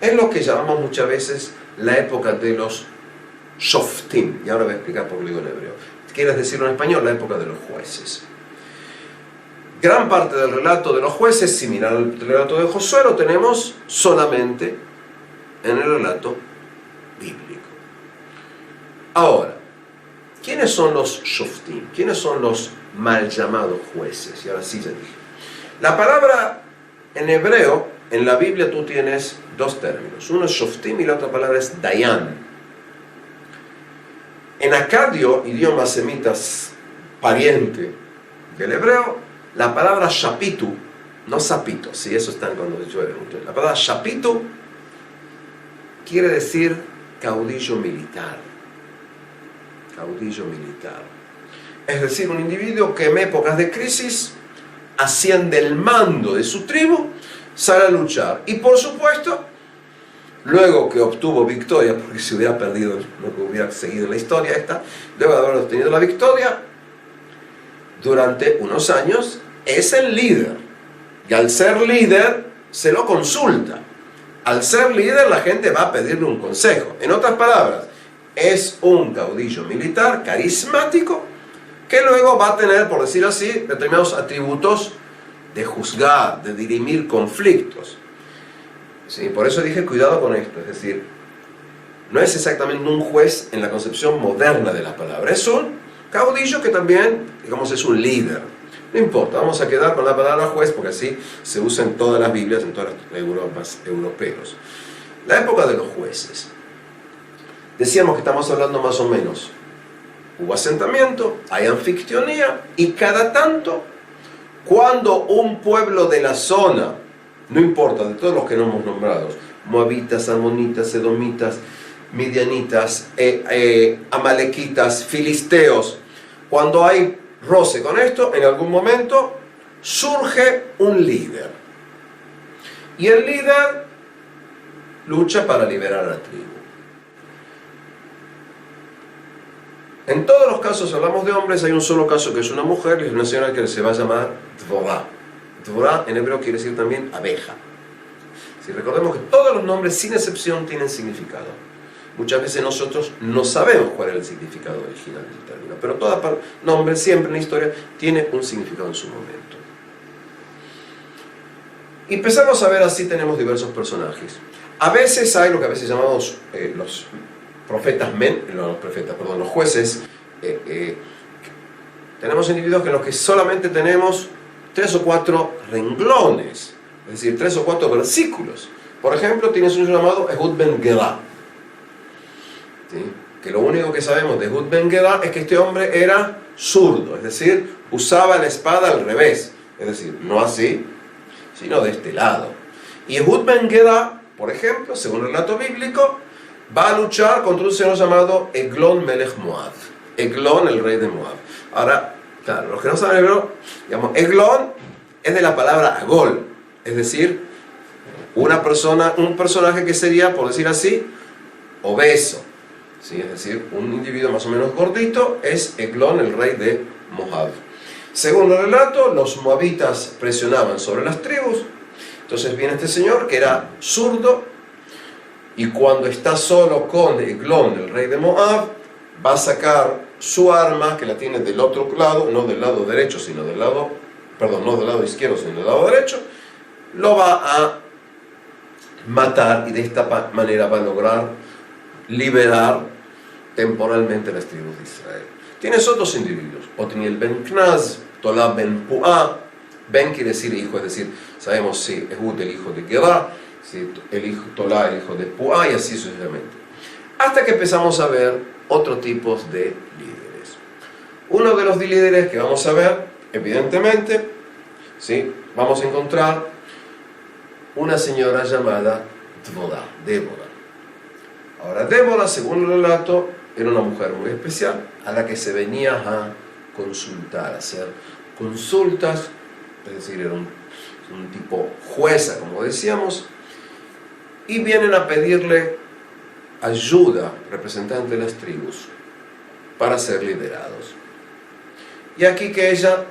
es lo que llamamos muchas veces la época de los Shoftim, y ahora voy a explicar por qué lo digo en hebreo. Quiere decirlo en español, la época de los jueces. Gran parte del relato de los jueces, similar al relato de Josué, lo tenemos solamente en el relato bíblico. Ahora, ¿quiénes son los Shoftim? ¿Quiénes son los mal llamados jueces? Y ahora sí ya dije. La palabra en hebreo, en la Biblia tú tienes dos términos. Uno es Shoftim y la otra palabra es Dayan. En acadio, idioma semita pariente del hebreo, la palabra shapitu, no sapito, si eso están cuando llueve mucho. La palabra shapitu quiere decir caudillo militar. Caudillo militar. Es decir, un individuo que en épocas de crisis asciende el mando de su tribu, sale a luchar. Y por supuesto, luego que obtuvo victoria, porque si hubiera perdido, no hubiera seguido la historia esta, luego de haber obtenido la victoria, durante unos años es el líder. Y al ser líder, se lo consulta. Al ser líder, la gente va a pedirle un consejo. En otras palabras, es un caudillo militar carismático que luego va a tener, por decir así, determinados atributos de juzgar, de dirimir conflictos. ¿Sí? Por eso dije cuidado con esto, es decir, no es exactamente un juez en la concepción moderna de la palabra, es un caudillo que también, digamos, es un líder. No importa, vamos a quedar con la palabra juez porque así se usa en todas las Biblias, en todas las Europas europeos. La época de los jueces. Decíamos que estamos hablando más o menos, hubo asentamiento, hay anfictionía, y cada tanto, cuando un pueblo de la zona, no importa, de todos los que no hemos nombrado, moabitas, amonitas, edomitas, midianitas, amalequitas, filisteos, cuando hay roce con esto, en algún momento surge un líder. Y el líder lucha para liberar a la tribu. En todos los casos hablamos de hombres, hay un solo caso que es una mujer, y es una señora que se va a llamar Dvorah. Dvorah en hebreo quiere decir también abeja. Si recordemos que todos los nombres, sin excepción, tienen significado. Muchas veces nosotros no sabemos cuál es el significado original del término, pero todo nombre siempre en la historia tiene un significado en su momento. Y empezamos a ver así, tenemos diversos personajes. A veces hay lo que a veces llamamos los los jueces. Tenemos individuos en los que solamente tenemos 3 o 4 renglones, es decir, 3 o 4 versículos. Por ejemplo, tienes un llamado Ehud ben Gera. ¿Sí? Que lo único que sabemos de Ehud ben Gera es que este hombre era zurdo, es decir, usaba la espada al revés, es decir, no así, sino de este lado. Y Ehud ben Gera, por ejemplo, según el relato bíblico, va a luchar contra un señor llamado Eglon Melech Moab. Eglon, el rey de Moab. Ahora, claro, los que no saben hebreo, digamos, Eglon es de la palabra Agol, es decir, un personaje que sería, por decir así, obeso. ¿Sí? Es decir, un individuo más o menos gordito es Eglon, el rey de Moab. Según el relato, los moabitas presionaban sobre las tribus. Entonces viene este señor que era zurdo, y cuando está solo con Eglon, el rey de Moab, va a sacar su arma, que la tiene del otro lado, no del lado derecho, sino del lado, perdón, no del lado izquierdo, sino del lado derecho, lo va a matar, y de esta manera va a lograr liberar temporalmente las tribus de Israel. Tienes otros individuos, Otniel ben Knaz, Tola ben Puá. Ben quiere decir hijo, es decir, sabemos si Ehud el hijo de Gera, si el hijo Tola el hijo de Puá, y así sucesivamente. Hasta que empezamos a ver otros tipos de líderes. Uno de los líderes que vamos a ver, evidentemente, ¿sí?, vamos a encontrar una señora llamada Débora. Ahora, Débora, según el relato, era una mujer muy especial a la que se venía a consultar, a hacer consultas, es decir, era un tipo jueza, como decíamos, y vienen a pedirle ayuda, representantes de las tribus, para ser liberados. Y aquí que ella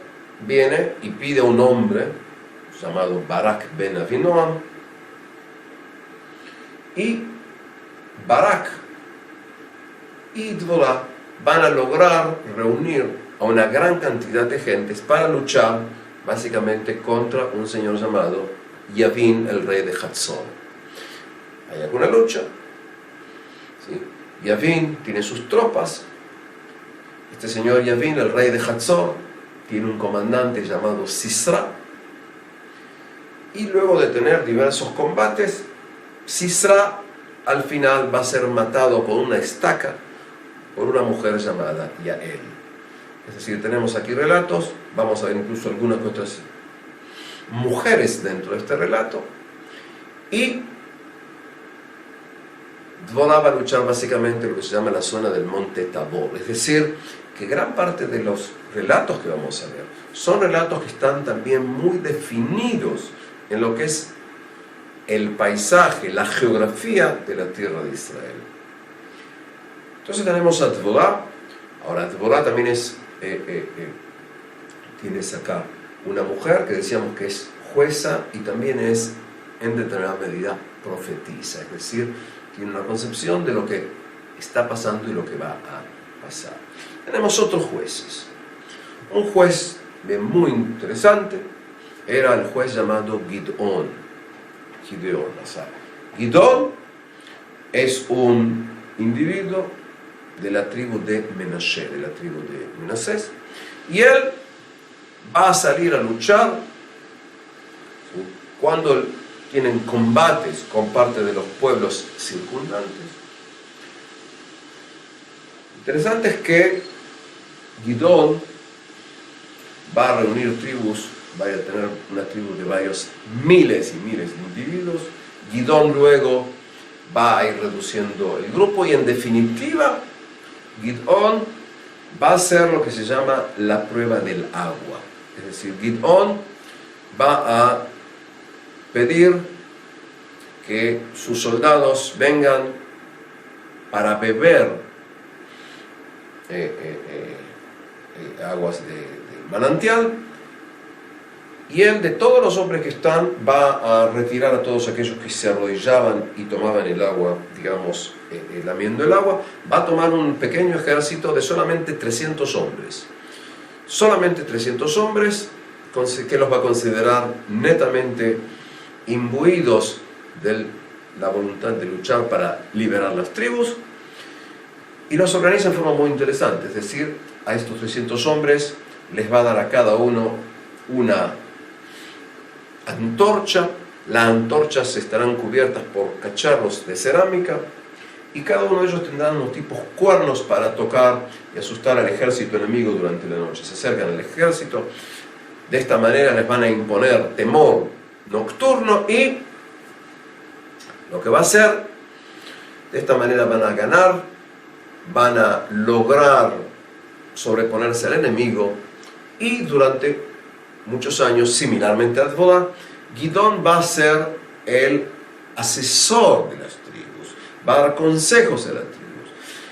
viene y pide a un hombre llamado Barak ben Avinoam, y Barak y Dvorah van a lograr reunir a una gran cantidad de gentes para luchar básicamente contra un señor llamado Yavin, el rey de Hatzor. Hay alguna lucha, ¿sí? Yavin tiene sus tropas. Este señor Yavin, el rey de Hatzor, tiene un comandante llamado Sisra, y luego de tener diversos combates, Sisra al final va a ser matado con una estaca por una mujer llamada Yael. Es decir, tenemos aquí relatos, vamos a ver incluso algunas otras mujeres dentro de este relato, y Dvorah va a luchar básicamente en lo que se llama la zona del monte Tabor. Es decir, que gran parte de los relatos que vamos a ver son relatos que están también muy definidos en lo que es el paisaje, la geografía de la tierra de Israel. Entonces tenemos a Dvorah. Ahora, Dvorah también es, tienes acá una mujer que decíamos que es jueza y también es, en determinada medida, profetiza. Es decir, tiene una concepción de lo que está pasando y lo que va a pasar. Tenemos otros jueces. Un juez muy interesante era el juez llamado Gidón. Gidón es un individuo de la tribu de Menashe, de la tribu de Manasés, y él va a salir a luchar, ¿sí?, cuando tienen combates con parte de los pueblos circundantes. Interesante es que Gidón va a reunir tribus, va a tener una tribu de varios miles y miles de individuos. Gidón luego va a ir reduciendo el grupo y en definitiva Gidón va a hacer lo que se llama la prueba del agua. Es decir, Gidón va a pedir que sus soldados vengan para beber aguas de manantial, y él, de todos los hombres que están, va a retirar a todos aquellos que se arrodillaban y tomaban el agua, digamos, lamiendo el agua. Va a tomar un pequeño ejército de solamente 300 hombres. Solamente 300 hombres que los va a considerar netamente imbuidos de la voluntad de luchar para liberar las tribus, y los organiza en forma muy interesante. Es decir, a estos 300 hombres les va a dar a cada uno una antorcha. Las antorchas estarán cubiertas por cacharros de cerámica, y cada uno de ellos tendrán unos tipos cuernos para tocar y asustar al ejército enemigo durante la noche. Se acercan al ejército, de esta manera les van a imponer temor nocturno, y lo que va a hacer, de esta manera van a ganar, van a lograr sobreponerse al enemigo, y durante muchos años, similarmente a Dvorah, Gidón va a ser el asesor de las tribus, va a dar consejos a las tribus.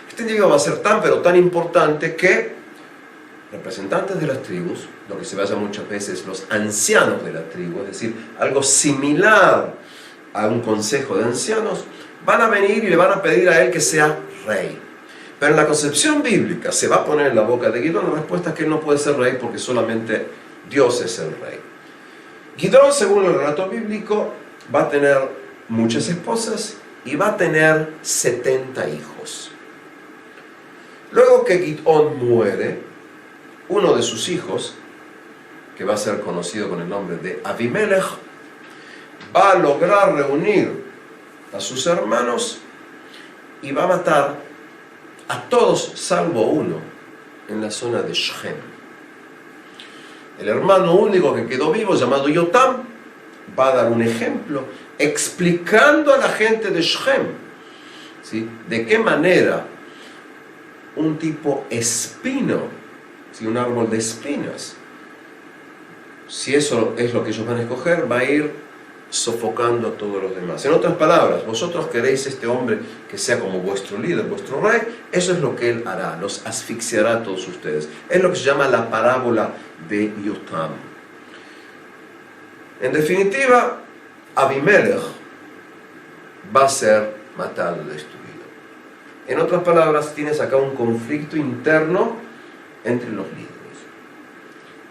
Este individuo va a ser tan pero tan importante que representantes de las tribus, lo que se llama muchas veces los ancianos de la tribu, es decir, algo similar a un consejo de ancianos, van a venir y le van a pedir a él que sea rey. Pero en la concepción bíblica se va a poner en la boca de Gidón la respuesta que él no puede ser rey porque solamente Dios es el rey. Gidón, según el relato bíblico, va a tener muchas esposas y va a tener 70 hijos. Luego que Gidón muere, uno de sus hijos, que va a ser conocido con el nombre de Abimelech, va a lograr reunir a sus hermanos y va a matar a todos salvo uno en la zona de Shechem. el hermano único que quedó vivo, llamado Yotam, va a dar un ejemplo explicando a la gente de Shem, ¿sí?, de qué manera un tipo espino, ¿sí?, un árbol de espinas, si eso es lo que ellos van a escoger, va a ir sofocando a todos los demás. En otras palabras, vosotros queréis este hombre que sea como vuestro líder, vuestro rey, eso es lo que él hará, los asfixiará a todos ustedes. Es lo que se llama la parábola de Yotam. En definitiva, Abimelech va a ser matado, destruido. En otras palabras, tienes acá un conflicto interno entre los líderes.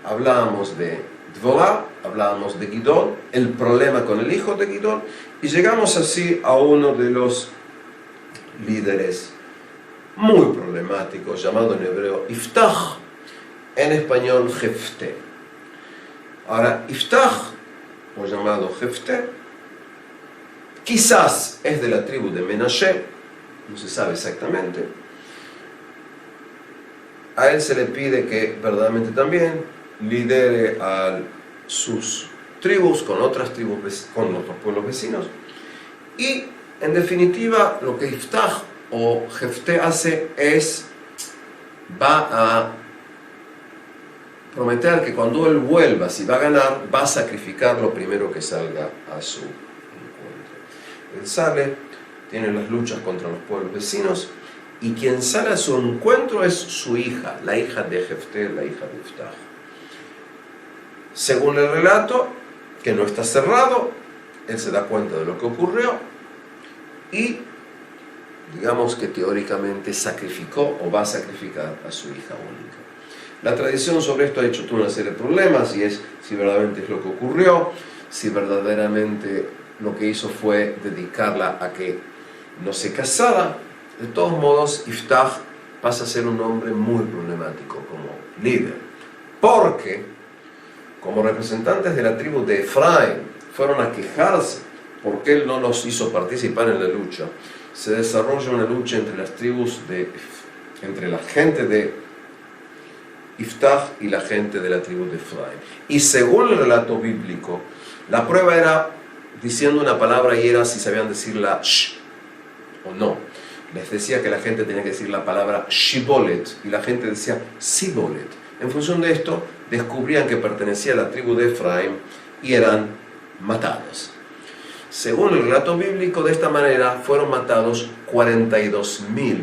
Hablábamos de Dvorah, hablábamos de Gidón, el problema con el hijo de Gidón, y llegamos así a uno de los líderes muy problemáticos, llamado en hebreo Iftach, en español Jefté. Ahora, Iftach, o llamado Jefté, quizás es de la tribu de Menashe, no se sabe exactamente. A él se le pide que verdaderamente también lidere a sus tribus con otras tribus, con otros pueblos vecinos. Y en definitiva, lo que Iftach o Jefté hace es, va a prometer que cuando él vuelva, si va a ganar, va a sacrificar lo primero que salga a su encuentro. Él sale, tiene las luchas contra los pueblos vecinos, y quien sale a su encuentro es su hija, la hija de Jefté, la hija de Iftach. Según el relato, que no está cerrado, él se da cuenta de lo que ocurrió y, digamos que teóricamente sacrificó o va a sacrificar a su hija única. La tradición sobre esto ha hecho toda una serie de problemas, y es si verdaderamente es lo que ocurrió, si verdaderamente lo que hizo fue dedicarla a que no se casara. De todos modos, Iftach pasa a ser un hombre muy problemático como líder, porque como representantes de la tribu de Efraín fueron a quejarse porque él no los hizo participar en la lucha. Se desarrolla una lucha entre las tribus entre la gente de Iftach y la gente de la tribu de Efraín. Y según el relato bíblico, la prueba era diciendo una palabra, y era si sabían decirla sh o no. Les decía que la gente tenía que decir la palabra shibolet y la gente decía sibolet. En función de esto, descubrían que pertenecía a la tribu de Efraín y eran matados. Según el relato bíblico, de esta manera fueron matados 42.000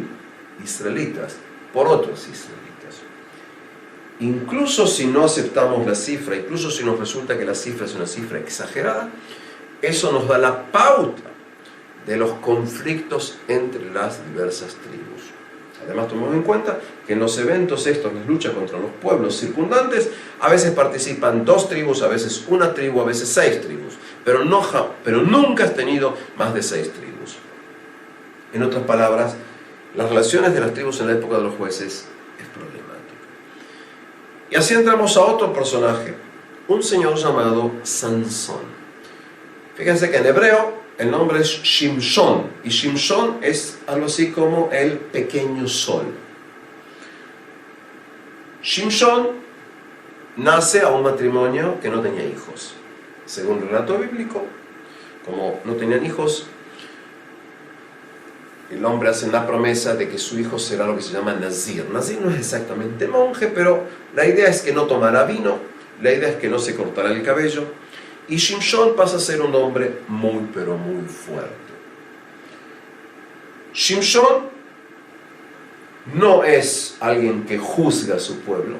israelitas por otros israelitas. Incluso si no aceptamos la cifra, incluso si nos resulta que la cifra es una cifra exagerada, eso nos da la pauta de los conflictos entre las diversas tribus. Además, tomemos en cuenta que en los eventos estos, las luchas contra los pueblos circundantes, a veces participan 2 tribus, a veces 1 tribu, a veces 6 tribus, pero nunca has tenido más de 6 tribus. En otras palabras, las relaciones de las tribus en la época de los jueces es problemática. Y así entramos a otro personaje, un señor llamado Sansón. Fíjense que en hebreo el nombre es Shimshon, y Shimshon es algo así como el pequeño sol. Shimshon nace a un matrimonio que no tenía hijos. Según el relato bíblico, como no tenían hijos, el hombre hace una promesa de que su hijo será lo que se llama Nazir. Nazir no es exactamente monje, pero la idea es que no tomará vino, la idea es que no se cortará el cabello, y Shimshon pasa a ser un hombre muy, pero muy fuerte. Shimshon no es alguien que juzga a su pueblo.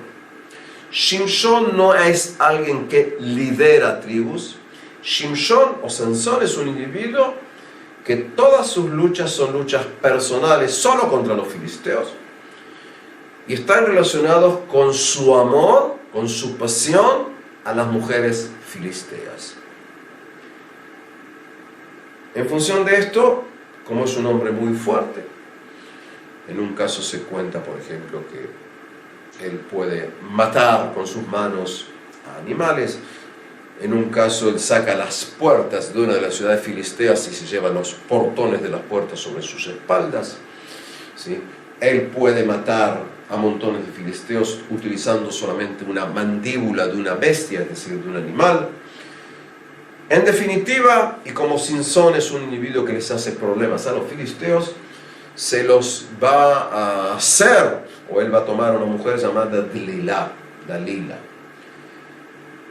Shimshon no es alguien que lidera tribus. Shimshon o Sansón es un individuo que todas sus luchas son luchas personales solo contra los filisteos, y están relacionados con su amor, con su pasión a las mujeres filisteas. En función de esto, como es un hombre muy fuerte, en un caso se cuenta, por ejemplo, que él puede matar con sus manos a animales. En un caso, él saca las puertas de una de las ciudades filisteas y se lleva los portones de las puertas sobre sus espaldas, ¿sí? él puede matar a montones de filisteos utilizando solamente una mandíbula de una bestia, es decir, de un animal. En definitiva, y como Sansón es un individuo que les hace problemas a los filisteos, se los va a hacer, o él va a tomar a una mujer llamada Dalila.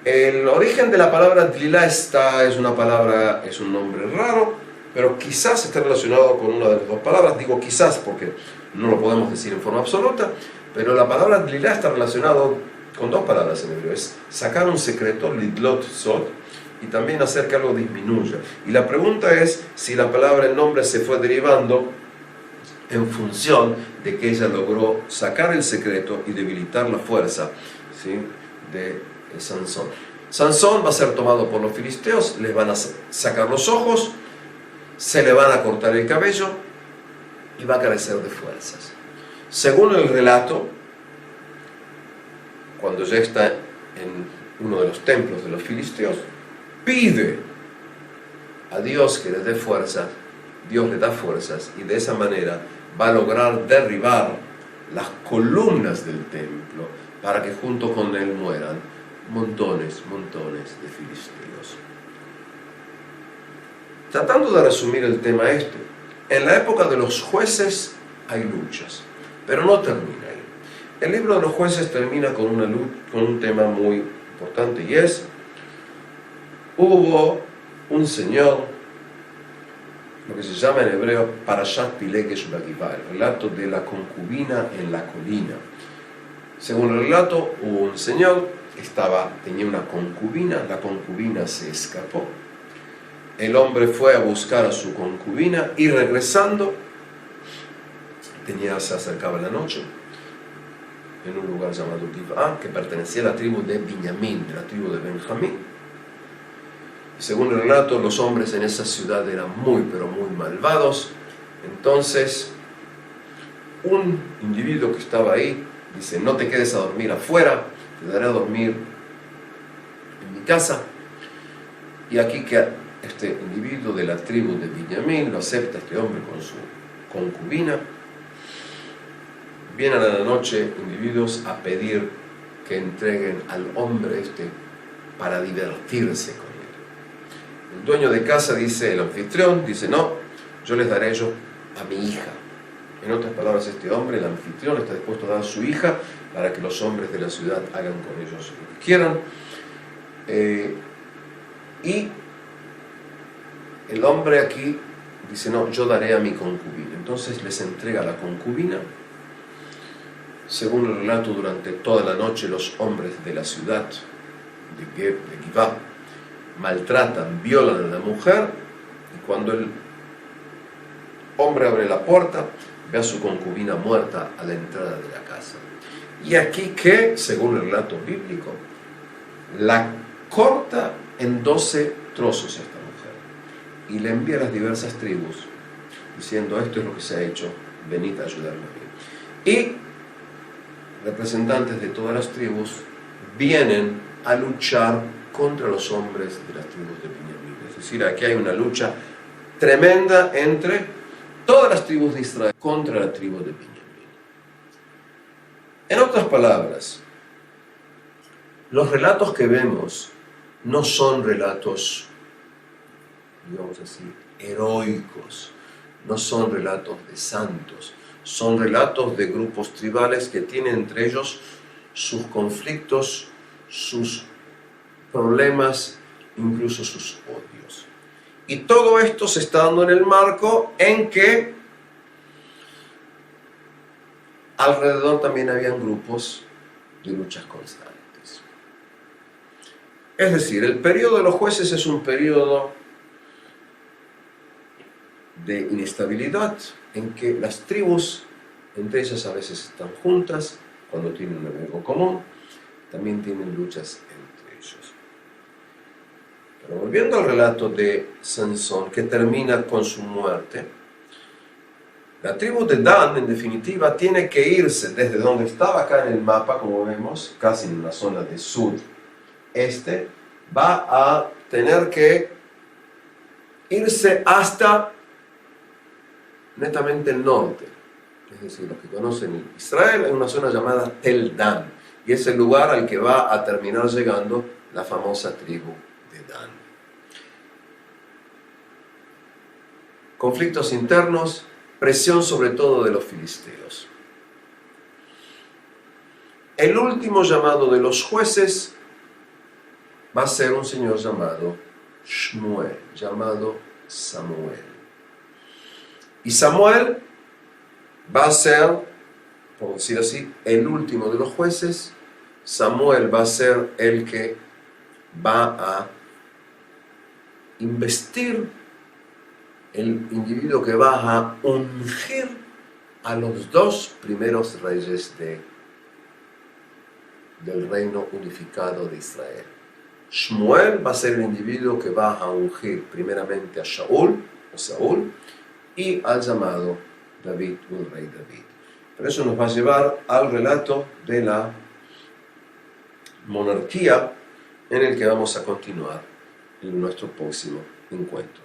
El origen de la palabra Dalila es un nombre raro, pero quizás esté relacionado con una de las dos palabras. Digo quizás porque no lo podemos decir en forma absoluta, pero la palabra Dalila está relacionado con dos palabras en hebreo. Es sacar un secreto, lidlot sod, y también hacer que algo disminuya. Y la pregunta es si la palabra, el nombre, se fue derivando en función de que ella logró sacar el secreto y debilitar la fuerza, ¿sí?, de Sansón. Sansón va a ser tomado por los filisteos, les van a sacar los ojos, se le van a cortar el cabello y va a carecer de fuerzas. Según el relato, cuando ya está en uno de los templos de los filisteos, pide a Dios que le dé fuerzas, Dios le da fuerzas y de esa manera va a lograr derribar las columnas del templo para que junto con él mueran montones de filisteos. Tratando de resumir el tema en la época de los jueces hay luchas, pero no termina ahí. El libro de los jueces termina con un tema muy importante, y es: hubo un señor, lo que se llama en hebreo Parashat Pilegesh Bagivá, el relato de la concubina en la colina. Según el relato, hubo un señor que tenía una concubina, la concubina se escapó, el hombre fue a buscar a su concubina y regresando, se acercaba la noche, en un lugar llamado Givá, que pertenecía a la tribu de Binyamin, de la tribu de Benjamín. Según el relato, los hombres en esa ciudad eran muy, pero muy malvados. Entonces, un individuo que estaba ahí dice: no te quedes a dormir afuera, te daré a dormir en mi casa. Y aquí que este individuo de la tribu de Binyamin lo acepta este hombre con su concubina. Vienen a la noche individuos a pedir que entreguen al hombre para divertirse con él. El dueño de casa dice, el anfitrión dice: no, yo les daré ellos a mi hija. En otras palabras, este hombre, el anfitrión, está dispuesto a dar a su hija para que los hombres de la ciudad hagan con ellos lo que quieran. Y el hombre aquí dice: no, yo daré a mi concubina. Entonces les entrega a la concubina. Según el relato, durante toda la noche los hombres de la ciudad de Givá maltratan, violan a la mujer, y cuando el hombre abre la puerta, ve a su concubina muerta a la entrada de la casa. Y aquí que, según el relato bíblico, la corta en 12 trozos a esta mujer y le envía a las diversas tribus diciendo: esto es lo que se ha hecho, venid a ayudarme a mí. Y representantes de todas las tribus vienen a luchar contra los hombres de las tribus de Binyamin. Es decir, aquí hay una lucha tremenda entre todas las tribus de Israel contra la tribu de Binyamin. En otras palabras, los relatos que vemos no son relatos, digamos así, heroicos, no son relatos de santos, son relatos de grupos tribales que tienen entre ellos sus conflictos, sus problemas, incluso sus odios. Y todo esto se está dando en el marco en que alrededor también habían grupos de luchas constantes. Es decir, el periodo de los jueces es un periodo de inestabilidad en que las tribus, entre ellas a veces están juntas, cuando tienen un enemigo común, también tienen luchas entre ellos. Pero volviendo al relato de Sansón, que termina con su muerte, la tribu de Dan, en definitiva, tiene que irse desde donde estaba acá en el mapa, como vemos, casi en la zona de sud-este, va a tener que irse hasta netamente el norte, es decir, los que conocen Israel, hay una zona llamada Tel Dan, y es el lugar al que va a terminar llegando la famosa tribu de Dan. Conflictos internos, presión sobre todo de los filisteos. El último llamado de los jueces va a ser un señor llamado Shmuel, llamado Samuel. Y Samuel va a ser, por decir así, el último de los jueces. Samuel va a ser el que va a investir, el individuo que va a ungir a los dos primeros reyes del reino unificado de Israel. Shmuel va a ser el individuo que va a ungir primeramente a Saúl y al llamado David, un rey David. Pero eso nos va a llevar al relato de la monarquía, en el que vamos a continuar en nuestro próximo encuentro.